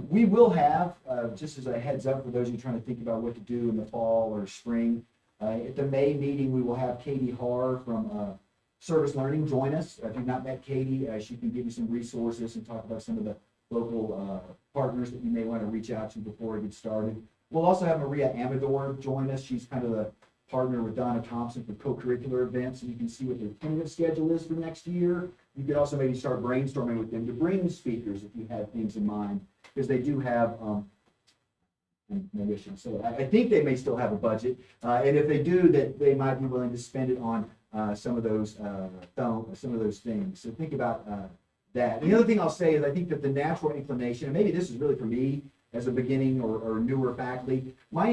We will have, just as a heads up for those of you trying to think about what to do in the fall or spring, at the May meeting, we will have Katie Haar from Service Learning join us. If you've not met Katie, she can give you some resources and talk about some of the local partners that you may want to reach out to before it gets started. We'll also have Maria Amador join us. She's kind of the partner with Donna Thompson for co-curricular events, and you can see what their tentative schedule is for next year. You could also maybe start brainstorming with them to bring speakers if you have things in mind, because they do have maybe I shouldn't say it. I think they may still have a budget, and if they do, that they might be willing to spend it on some of those things. So think about that. And the other thing I'll say is I think that the natural inclination, and maybe this is really for me as a beginning or newer faculty, my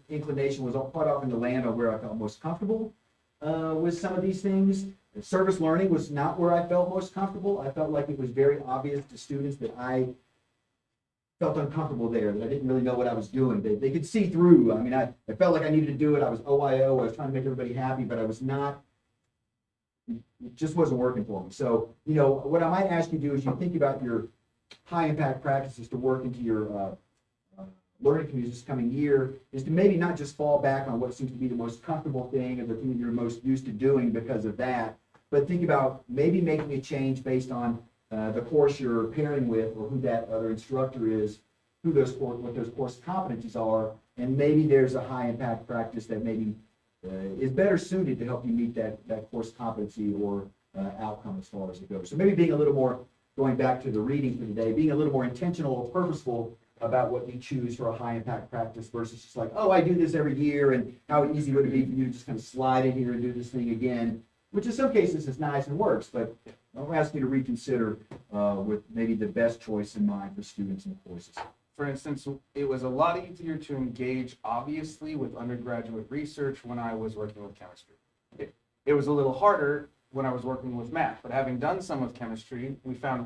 inclination was quite often to land on where I felt most comfortable with some of these things. Service learning was not where I felt most comfortable. I felt like it was very obvious to students that I felt uncomfortable there, that I didn't really know what I was doing. They could see through. I mean, I felt like I needed to do it. I was OIO. I was trying to make everybody happy, but I was not. It just wasn't working for me. So, what I might ask you to do is you think about your high impact practices to work into your learning communities this coming year, is to maybe not just fall back on what seems to be the most comfortable thing or the thing you're most used to doing because of that, but think about maybe making a change based on the course you're pairing with or who that other instructor is, what those course competencies are, and maybe there's a high impact practice that maybe is better suited to help you meet that course competency or outcome as far as it goes. So maybe being a little more, going back to the reading for today, being a little more intentional or purposeful about what you choose for a high impact practice versus just like, oh, I do this every year, and how easy would it be for you to just kind of slide in here and do this thing again, which in some cases is nice and works, but I'll ask you to reconsider with maybe the best choice in mind for students and courses. For instance, it was a lot easier to engage, obviously, with undergraduate research when I was working with chemistry. It was a little harder when I was working with math, but having done some with chemistry, we found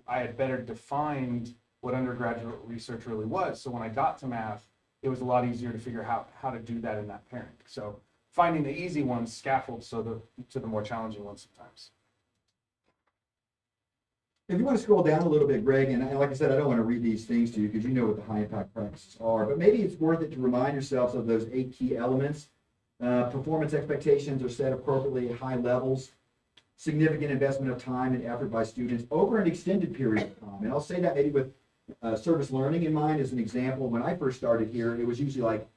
I had better defined what undergraduate research really was. So when I got to math, it was a lot easier to figure out how to do that in that pairing. So finding the easy ones scaffolds to the more challenging ones sometimes. If you want to scroll down a little bit, Greg, and like I said, I don't want to read these things to you because you know what the high impact practices are, but maybe it's worth it to remind yourselves of those 8 key elements. Performance expectations are set appropriately at high levels, significant investment of time and effort by students over an extended period of time. And I'll say that maybe with service learning in mind as an example. When I first started here, it was usually like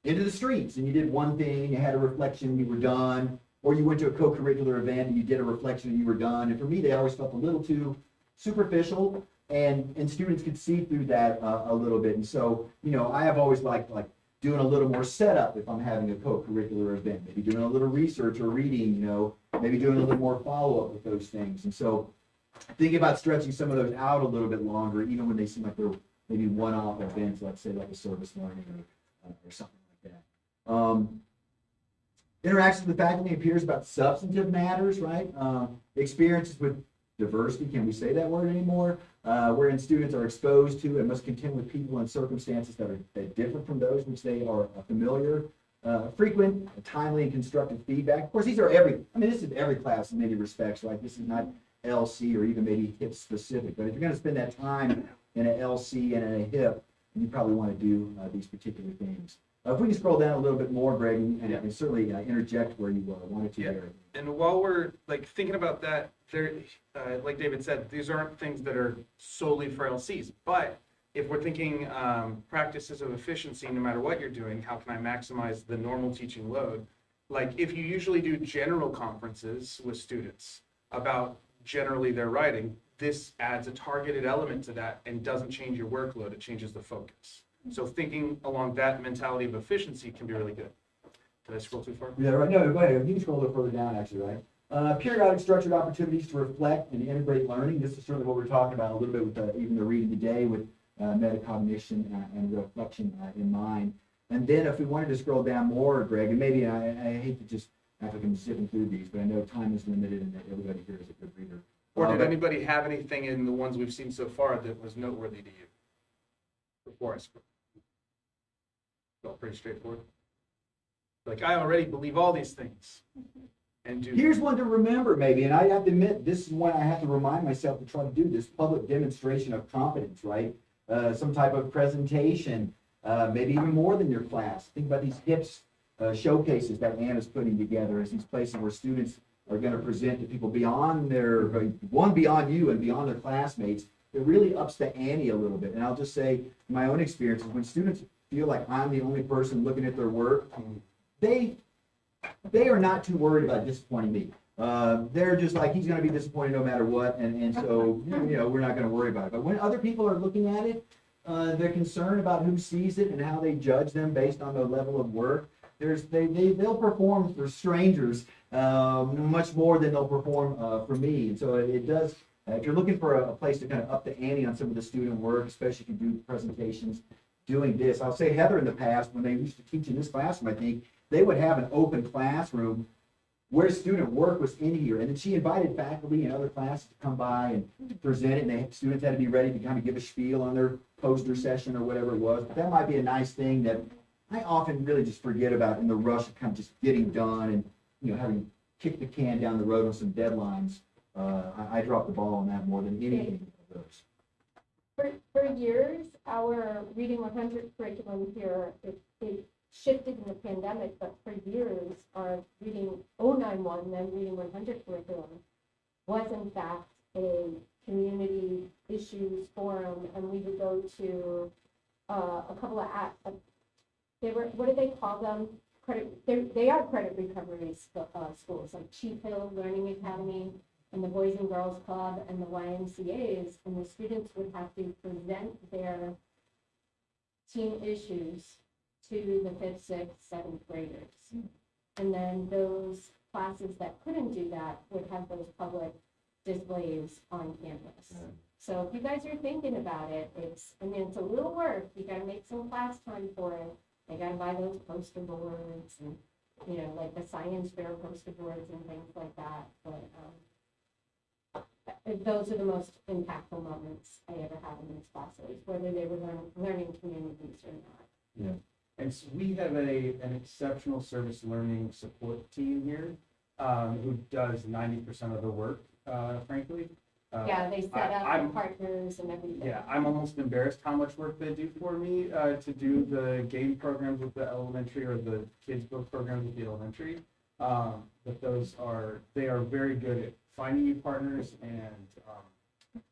into the streets and you did one thing, you had a reflection, you were done, or you went to a co-curricular event and you did a reflection and you were done. And for me, they always felt a little too superficial, and students could see through that a little bit. And so, I have always liked doing a little more setup if I'm having a co-curricular event, maybe doing a little research or reading, maybe doing a little more follow-up with those things. And so thinking about stretching some of those out a little bit longer, even when they seem like they're maybe one-off events, let's say like a service learning or something like that. Interactions with faculty and peers about substantive matters, right? Experiences with diversity, can we say that word anymore? Wherein students are exposed to and must contend with people and circumstances that are different from those which they are familiar. Frequent, timely, and constructive feedback. Of course, this is every class in many respects, right? This is not LC or even maybe HIP specific, but if you're going to spend that time in an LC and in a HIP, you probably want to do these particular things. If we can scroll down a little bit more, Greg, and certainly interject where you wanted to there. And while we're thinking about that, there, like David said, these aren't things that are solely for LCs, but if we're thinking practices of efficiency, no matter what you're doing, how can I maximize the normal teaching load? Like if you usually do general conferences with students about generally their writing, this adds a targeted element to that and doesn't change your workload, it changes the focus. So thinking along that mentality of efficiency can be really good. Did I scroll too far? Yeah, right. No, go ahead. You can scroll a little further down, actually, right? Periodic structured opportunities to reflect and integrate learning. This is certainly what we're talking about a little bit with even the reading today with metacognition and reflection in mind. And then if we wanted to scroll down more, Greg, and maybe I hate to just act like I'm zipping through these, but I know time is limited and that everybody here is a good reader. Or did anybody have anything in the ones we've seen so far that was noteworthy to you? Before I scroll. Felt pretty straightforward. Like, I already believe all these things. And do. Here's one to remember maybe, and I have to admit, this is one I have to remind myself to try to do, this public demonstration of competence, right? Some type of presentation, maybe even more than your class. Think about these HIPS showcases that Anna's putting together as these places where students are gonna present to people beyond their, beyond you and beyond their classmates. It really ups the ante a little bit. And I'll just say, in my own experiences, when students feel like I'm the only person looking at their work, they are not too worried about disappointing me. They're just like, he's gonna be disappointed no matter what, and so, we're not gonna worry about it. But when other people are looking at it, they're concerned about who sees it and how they judge them based on the level of work. They'll perform for strangers much more than they'll perform for me. And so it does, if you're looking for a place to kind of up the ante on some of the student work, especially if you do presentations, doing this. I'll say Heather in the past, when they used to teach in this classroom, I think, they would have an open classroom where student work was in here. And then she invited faculty and other classes to come by and present it. And students had to be ready to kind of give a spiel on their poster session or whatever it was. But that might be a nice thing that I often really just forget about in the rush of kind of just getting done and, having kicked the can down the road on some deadlines. I dropped the ball on that more than anything of those. For years, our Reading 100 curriculum here, it shifted in the pandemic, but for years, our Reading 091, then Reading 100 curriculum, was in fact a community issues forum, and we would go to a couple of, they were, what do they call them? They are credit recovery schools, like Chief Hill Learning Academy, and the Boys and Girls Club, and the YMCA's, and the students would have to present their teen issues to the 5th, 6th, 7th graders. And then those classes that couldn't do that would have those public displays on campus. So if you guys are thinking about it, it's a little work. You gotta make some class time for it. They gotta buy those poster boards and, like the science fair poster boards and things like that. But those are the most impactful moments I ever had in these classes, whether they were learning communities or not. Yeah. And so we have an exceptional service learning support team here who does 90% of the work, frankly. Yeah, they set up the partners and everything. Yeah, I'm almost embarrassed how much work they do for me to do the game programs with the elementary or the kids book programs with the elementary. But they are very good at finding new partners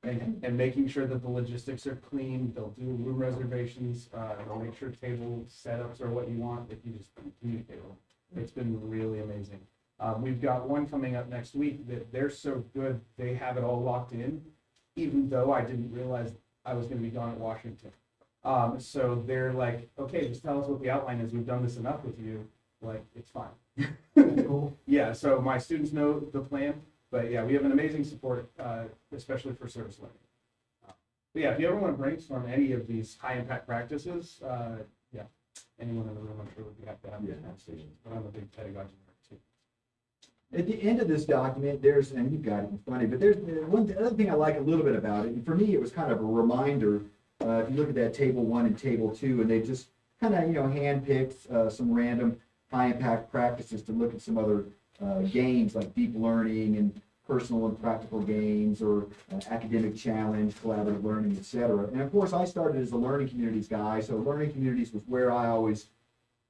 and making sure that the logistics are clean. They'll do room reservations. They'll make sure table setups are what you want if you just communicate with them. It's been really amazing. We've got one coming up next week that they're so good, they have it all locked in, even though I didn't realize I was going to be gone at Washington. So they're like, okay, just tell us what the outline is. We've done this enough with you. Like, it's fine. Cool. Yeah, so my students know the plan, but yeah, we have an amazing support, especially for service learning. But yeah, if you ever want to brainstorm any of these high impact practices, yeah, anyone in the room, I'm sure would be happy to have these conversations. But I'm a big pedagogy nerd too. At the end of this document, and you've got it in front of you, but there's the other thing I like a little bit about it, and for me, it was kind of a reminder, if you look at that table 1 and table 2, and they just kind of, handpicked some random high-impact practices to look at some other games like deep learning and personal and practical games or academic challenge, collaborative learning, etc. And of course, I started as a learning communities guy, so learning communities was where I always,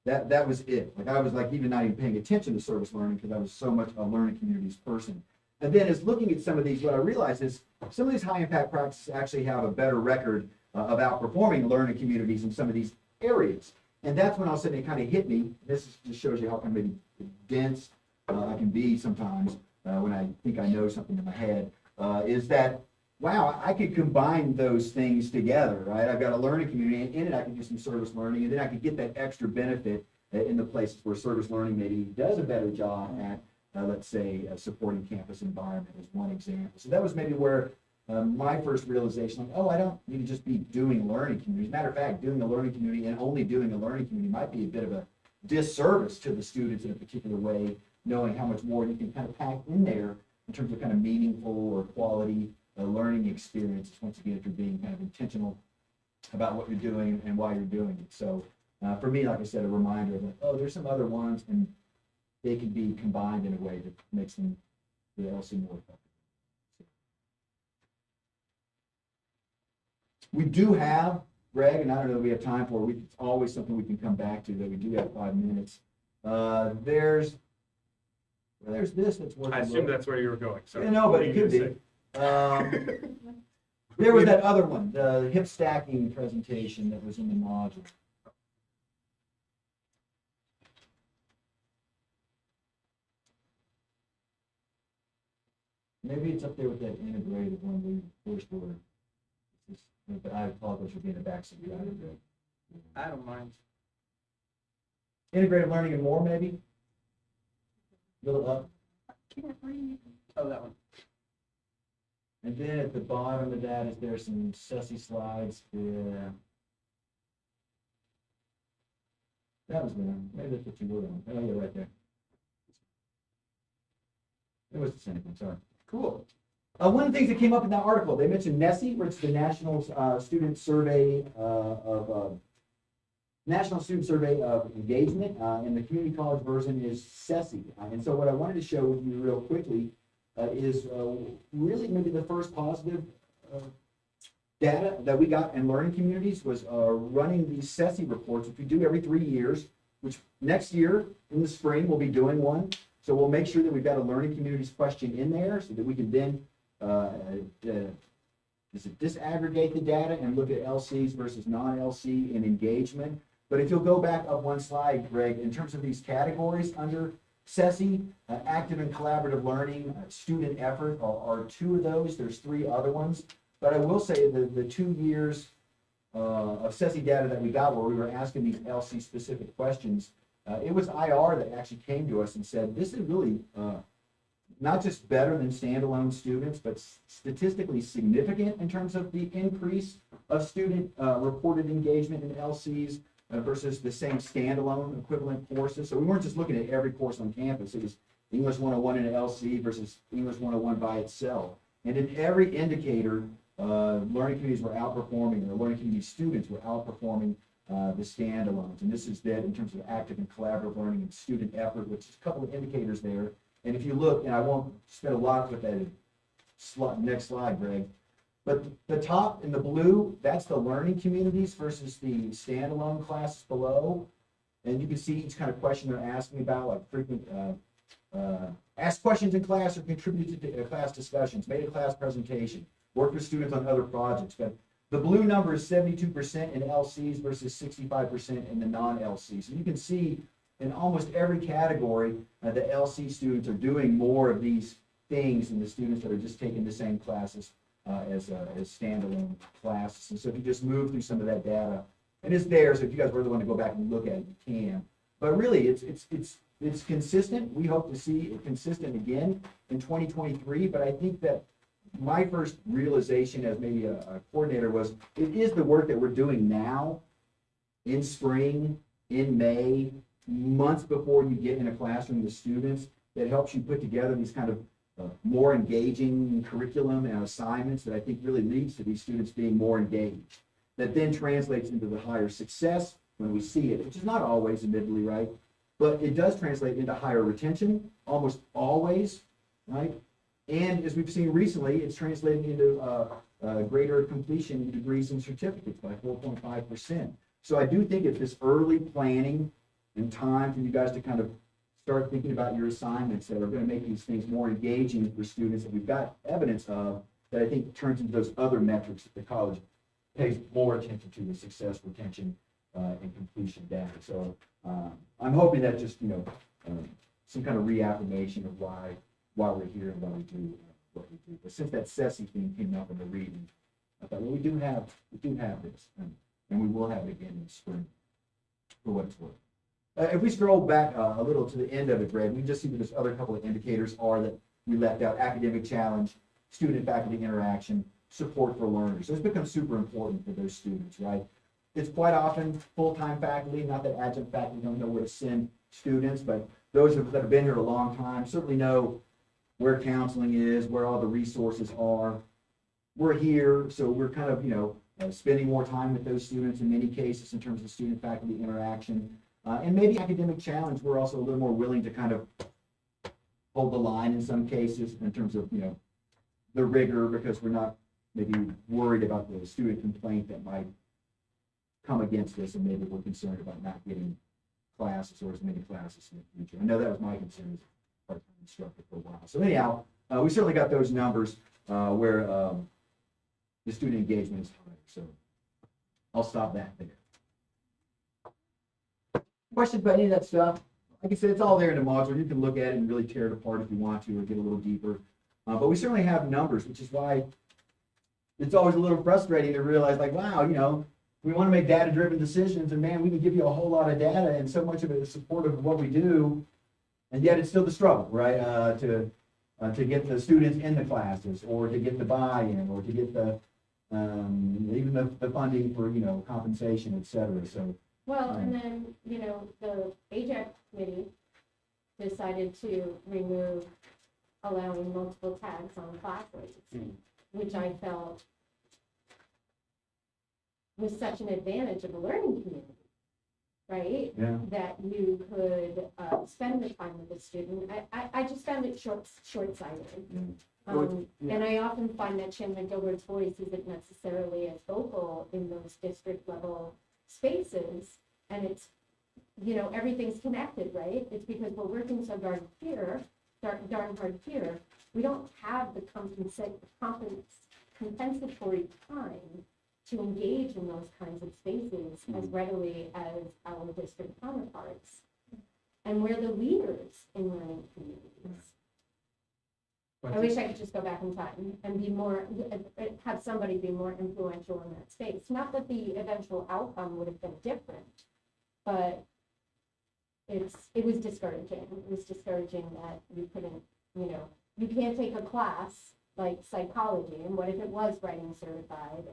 that was it. Like I was like even not even paying attention to service learning because I was so much a learning communities person. And then as looking at some of these, what I realized is some of these high impact practices actually have a better record of outperforming learning communities in some of these areas. And that's when all of a sudden it kind of hit me. This just shows you how kind of maybe dense I can be sometimes when I think I know something in my head, is that, wow, I could combine those things together, right? I've got a learning community, and in it I can do some service learning, and then I could get that extra benefit in the places where service learning maybe does a better job at, let's say, supporting campus environment is one example. So that was maybe where my first realization, like, oh, I don't need to just be doing learning communities. Matter of fact, doing a learning community and only doing a learning community might be a bit of a disservice to the students in a particular way, knowing how much more you can kind of pack in there in terms of kind of meaningful or quality learning experiences, once again, if you're being kind of intentional about what you're doing and why you're doing it. So For me, like I said, a reminder of, like, oh, there's some other ones, and they can be combined in a way that makes them, the LC more effective. We do have, Greg, and I don't know if we have time for it, it's always something we can come back to, that we do have 5 minutes. There's this that's worth. I assume that's where you were going, so. Yeah, no, but it could be. There was that other one, the hip stacking presentation that was in the module. Maybe it's up there with that integrated one we first were. But I apologize for being a backseat. I don't mind. Integrated learning and more, maybe? Little up. Oh, that one. And then at the bottom of that, is there some sussy slides? Yeah. That was there. Maybe that's what you were on. Oh, yeah, right there. It was the same thing, sorry. Cool. One of the things that came up in that article, they mentioned NSSE, which is the National Student Survey National Student Survey of Engagement, and the community college version is CESI. And so what I wanted to show with you real quickly is really maybe the first positive data that we got in learning communities was running these CESI reports, which we do every 3 years, which next year in the spring we'll be doing one. So we'll make sure that we've got a learning communities question in there so that we can then disaggregate the data and look at LCs versus non-LC and engagement. But if you'll go back up one slide, Greg, in terms of these categories under CESI, active and collaborative learning, student effort are 2 of those. There's 3 other ones. But I will say the 2 years of CESI data that we got where we were asking these LC specific questions, it was IR that actually came to us and said, this is really not just better than standalone students, but statistically significant in terms of the increase of student reported engagement in LCs versus the same standalone equivalent courses. So we weren't just looking at every course on campus. It was English 101 in an LC versus English 101 by itself. And in every indicator, learning communities were outperforming, or learning community students were outperforming the standalones. And this is that in terms of active and collaborative learning and student effort, which is a couple of indicators there. And if you look, and I won't spend a lot with that next slide, Greg, but the top in the blue, that's the learning communities versus the standalone classes below. And you can see each kind of question they're asking about, like frequent, ask questions in class or contributed to class discussions, made a class presentation, worked with students on other projects. But the blue number is 72% in LCs versus 65% in the non-LCs. So you can see in almost every category, the LC students are doing more of these things than the students that are just taking the same classes as standalone classes. And so if you just move through some of that data, and it's there, so if you guys really want to go back and look at it, you can. But really, it's consistent. We hope to see it consistent again in 2023. But I think that my first realization as maybe a coordinator was, it is the work that we're doing now in spring, in May, months before you get in a classroom with students, that helps you put together these kind of more engaging curriculum and assignments that I think really leads to these students being more engaged. That then translates into the higher success when we see it, which is not always admittedly right, but it does translate into higher retention, almost always, right? And as we've seen recently, it's translating into greater completion degrees and certificates by 4.5%. So I do think it's this early planning and time for you guys to kind of start thinking about your assignments that are going to make these things more engaging for students that we've got evidence of, that I think turns into those other metrics that the college pays more attention to, the success, retention, and completion data. So I'm hoping that just, some kind of reaffirmation of why we're here and why we do what we do. But since that CESI thing came up in the reading, I thought, well, we do have this, and we will have it again in the spring, for what it's worth. If we scroll back a little to the end of it, Greg, we just see that there's other couple of indicators are that we left out: academic challenge, student-faculty interaction, support for learners. So it's become super important for those students, right? It's quite often full-time faculty, not that adjunct faculty don't know where to send students, but those that have been here a long time certainly know where counseling is, where all the resources are. We're here, so we're kind of, spending more time with those students in many cases in terms of student-faculty interaction. And maybe academic challenge, we're also a little more willing to kind of hold the line in some cases in terms of, the rigor, because we're not maybe worried about the student complaint that might come against us, and maybe we're concerned about not getting classes or as many classes in the future. I know that was my concern as a part-time instructor for a while. So anyhow, we certainly got those numbers where the student engagement is high. So I'll stop that there. Questions about any of that stuff? Like I said, it's all there in the module. You can look at it and really tear it apart if you want to, or get a little deeper. But we certainly have numbers, which is why it's always a little frustrating to realize, like, wow, we want to make data-driven decisions, and man, we can give you a whole lot of data, and so much of it is supportive of what we do, and yet it's still the struggle, right? To get the students in the classes, or to get the buy-in, or to get the even the funding for compensation, et cetera. So. Well, and then, the AJAC committee decided to remove allowing multiple tags on classes, which I felt was such an advantage of a learning community, right? Yeah. That you could spend the time with the student. I just found it short-sighted. And I often find that Chandler Gilbert's voice isn't necessarily as vocal in those district level spaces, and it's, everything's connected, right? It's because we're working so darn hard here, we don't have the compensatory time to engage in those kinds of spaces as readily as our district counterparts. And we're the leaders in learning communities. I wish I could just go back in time and be more, have somebody be more influential in that space. Not that the eventual outcome would have been different, but it was discouraging. It was discouraging that you couldn't, you can't take a class like psychology, and what if it was writing certified,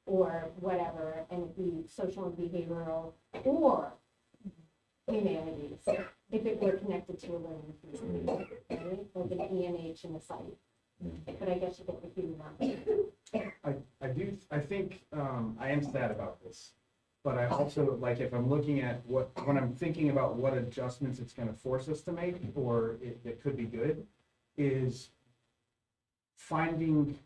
or whatever, and it be social and behavioral or humanities, if it were connected to a learning community, right? Like an ENH and a site. But I guess you get the human number. I think I am sad about this, but I also, like, if I'm looking at when I'm thinking about what adjustments it's going to force us to make, or it could be good, is finding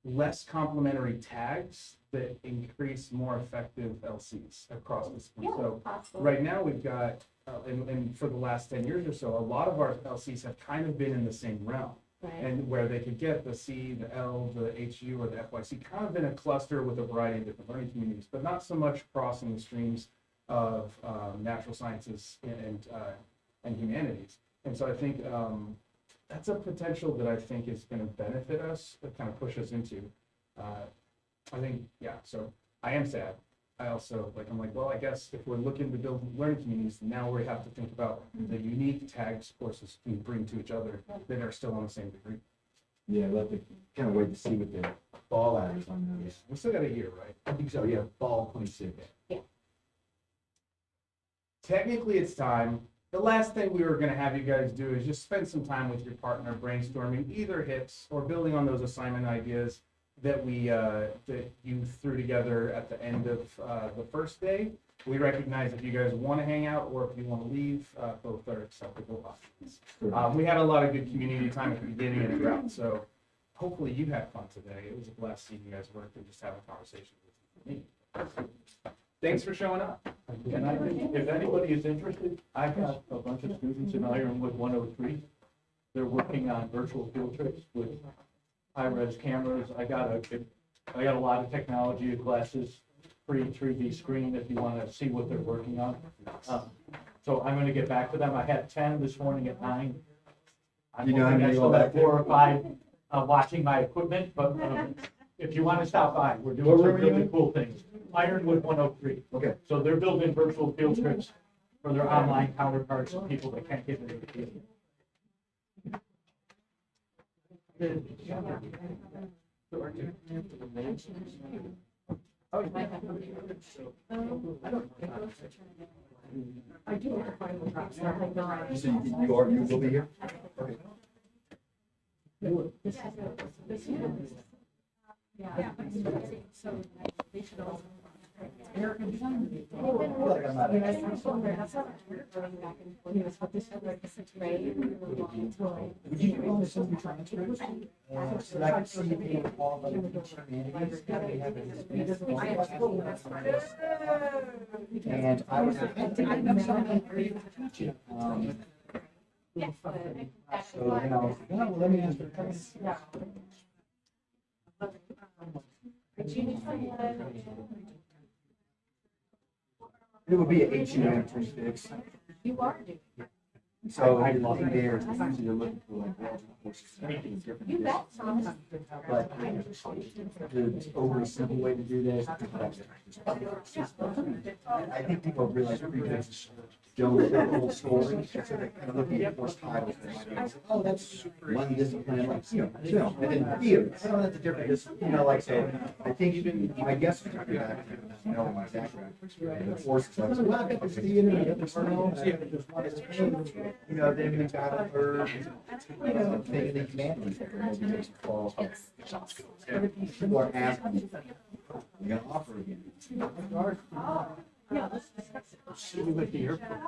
less complementary tags that increase more effective LCs across the school. Yeah, So possible. right now we've got, and for the last 10 years or so, a lot of our LCs have kind of been in the same realm. Right. And where they could get the C, the L, the HU, or the FYC, kind of in a cluster with a variety of different learning communities, but not so much crossing the streams of natural sciences and humanities. And so I think that's a potential that I think is going to benefit us, that kind of push us into. I think, yeah, so I am sad. I also, I'm like, well, I guess if we're looking to build learning communities, now we have to think about the unique tags courses we bring to each other that are still on the same degree. Yeah, we'll have to kind of wait to see what the fallout is on those. We still got a year, right? I think so, yeah, fall 26. Technically, it's time. The last thing we were going to have you guys do is just spend some time with your partner brainstorming either HIPs or building on those assignment ideas that you threw together at the end of the first day. We recognize if you guys want to hang out or if you want to leave, both are acceptable options. We had a lot of good community time at the beginning and throughout, so hopefully you had fun today. It was a blast seeing you guys work and just have a conversation with me. Thanks for showing up. And I think if anybody is interested, I have a bunch of students in Ironwood 103. They're working on virtual field trips with high-res cameras. I got a lot of technology classes, free 3D screen if you want to see what they're working on. So I'm going to get back to them. I had 10 this morning at 9. I'm hoping I still have 4 or 5 watching my equipment, but if you want to stop by, we're doing some really cool things. Ironwood 103. Okay. So they're building virtual field trips for their online counterparts and people that can't get into the field. I do have to find the crops, nothing gone. You will be here? Okay. Yeah. So they should also. Erica, I feel like I'm not- Would you want to send me transcripts? So that I can see if you have all of the humanities that we have in this space. And I was. So then I was, oh, well, let me ask her. It would be an H&M fix. You are doing. So I think there, essentially you're looking for like, well, of course, something different. You bet, Thomas. But the overly simple way to do this, I think people realize we just don't know the whole story, so they kind of look at more titles. Oh, that's one discipline, like, film, and then theater. I don't know, that's a different, you know, like, so I think even, my guess is, you know, my background, the forces, like, well, I got this theater, I got this film, you know, then we got a bird, you know, maybe the humanities. Maybe just fall. People are asking, you're gonna offer again. Yeah, let's discuss it. See you at the airport.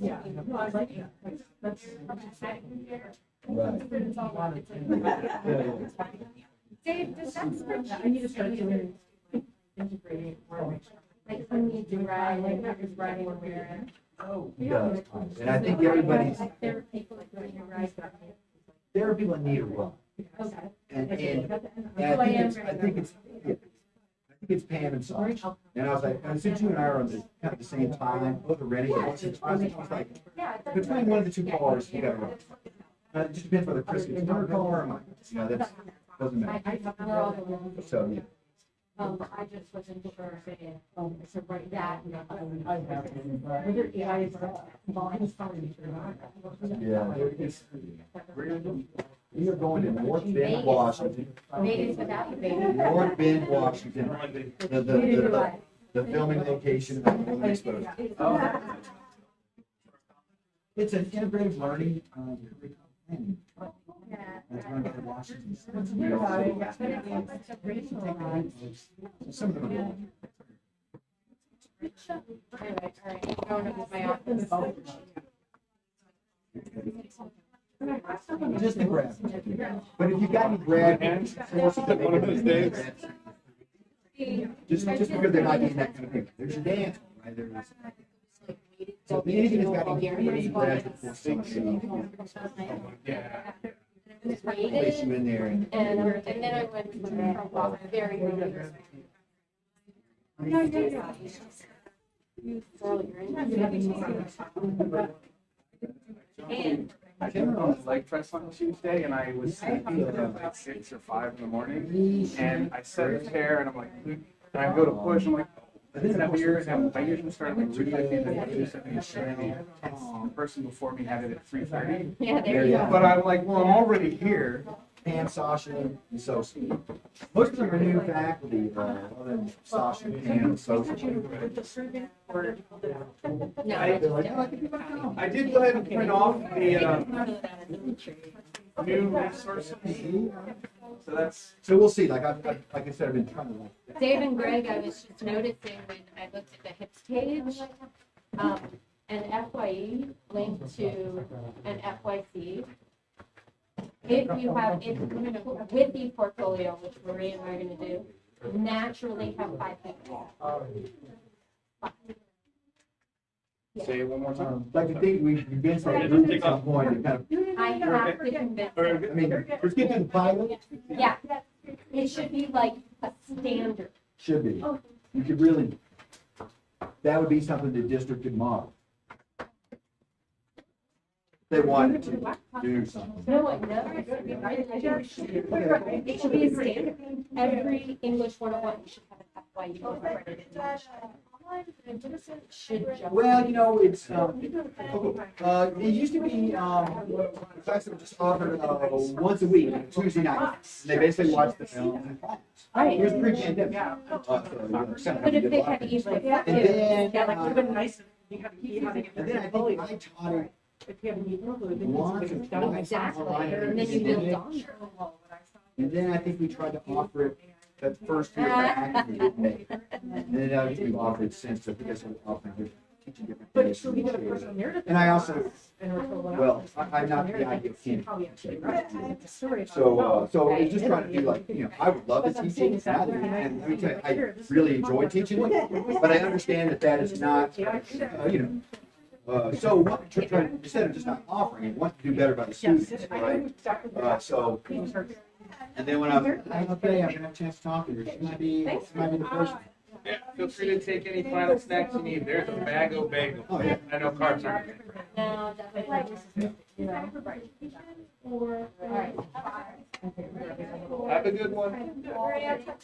Yeah, no, I like that. That's. Right. Dave, does that I spreadsheet need to start doing integrating. like when you do write, like Like, is writing where we're in. Oh. It does. And I think everybody's, like there are people that when you write. there are people that need a run. Okay. And I think it's Pam and Sasha. And I was like, and since you and I are on the, kind of the same time, both are renting, I was like, Yeah. between one of the two cars, you gotta run. It just depends whether Chris gets her car or mine, you know, that's, doesn't matter. We're all the So, yeah. I just wasn't sure saying, so right that. Whether AI is, well, I just found it. Yeah, it's, we are going to North Bend, Washington. Vegas without you, baby. North Bend, Washington, the filming location of the film exposure. It's an integrative learning, curriculum. That's run by Washington. Some of them are long. Anyway, all right, going up to my office. Just the grad. But if you got any grad. One of those days. Just because they're not getting that kind of thing. There's your dance, right? There's. So anything that's got any grad before something, Yeah. place you in there and. And then I went to the very early. And Tim was like press on Tuesday, and I was sleeping at like 6 or 5 in the morning, and I set the chair, and I'm like, and I go to push, I'm like, isn't that weird? And my usually started like 2:50, the person before me had it at 3:30. yeah, there you go. But I'm like, well, I'm already here. Pam, Sasha, and Sophie. Most of them are new faculty, other than Sasha, Pam, Sophie. No, I did go ahead and print off the new resources. So that's. So we'll see, like I said, I've been trying to like. Dave and Greg, I was just noticing when I looked at the HIPS page, an FYE linked to an FYC. If you have, with the portfolio, which Maria and I are gonna do, naturally have 5 people. Say it one more time. Like the thing we've been saying at some point, it kind of, I have to convince. I mean, let's get to the pilot, Yeah, it should be like a standard. should be. You could really, that would be something the district could model. They wanted to do something. No, I know. It should be a standard. Every English 101 should have an FYE. Should jump. Well, you know, it's, it used to be, classes were just offered, once a week, Tuesday night. And they basically watched the film in class. It was pre-pandemic. But if they had each like. And then, Yeah, like, it would have been nice if you had to keep having it. and then I think I taught it if you have a need for it, then One, it's done. Exactly, online, and then you build on it. And then I think we tried to offer it that first year back. And then I think we've offered it since, so because we're offering different, teaching different. But things. it's really good personal narrative. And I also, And we're told what well, else. I'm not the ideal candidate. How we actually write it. The story about So it. it's just trying to do like, I would love to teach it, and let me tell you, I really enjoy teaching it, but I understand that that is not, so what, instead of just not offering it, want to do better by the students, right? So, and then when I'm, okay, I'm gonna have a chance to talk to her, she might be the person. Yeah, feel free to take any final snacks you need. There's a bag of bagel. Oh, yeah. I know carbs aren't. No, definitely. Or, Have a good one.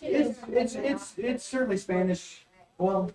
It's certainly Spanish, well,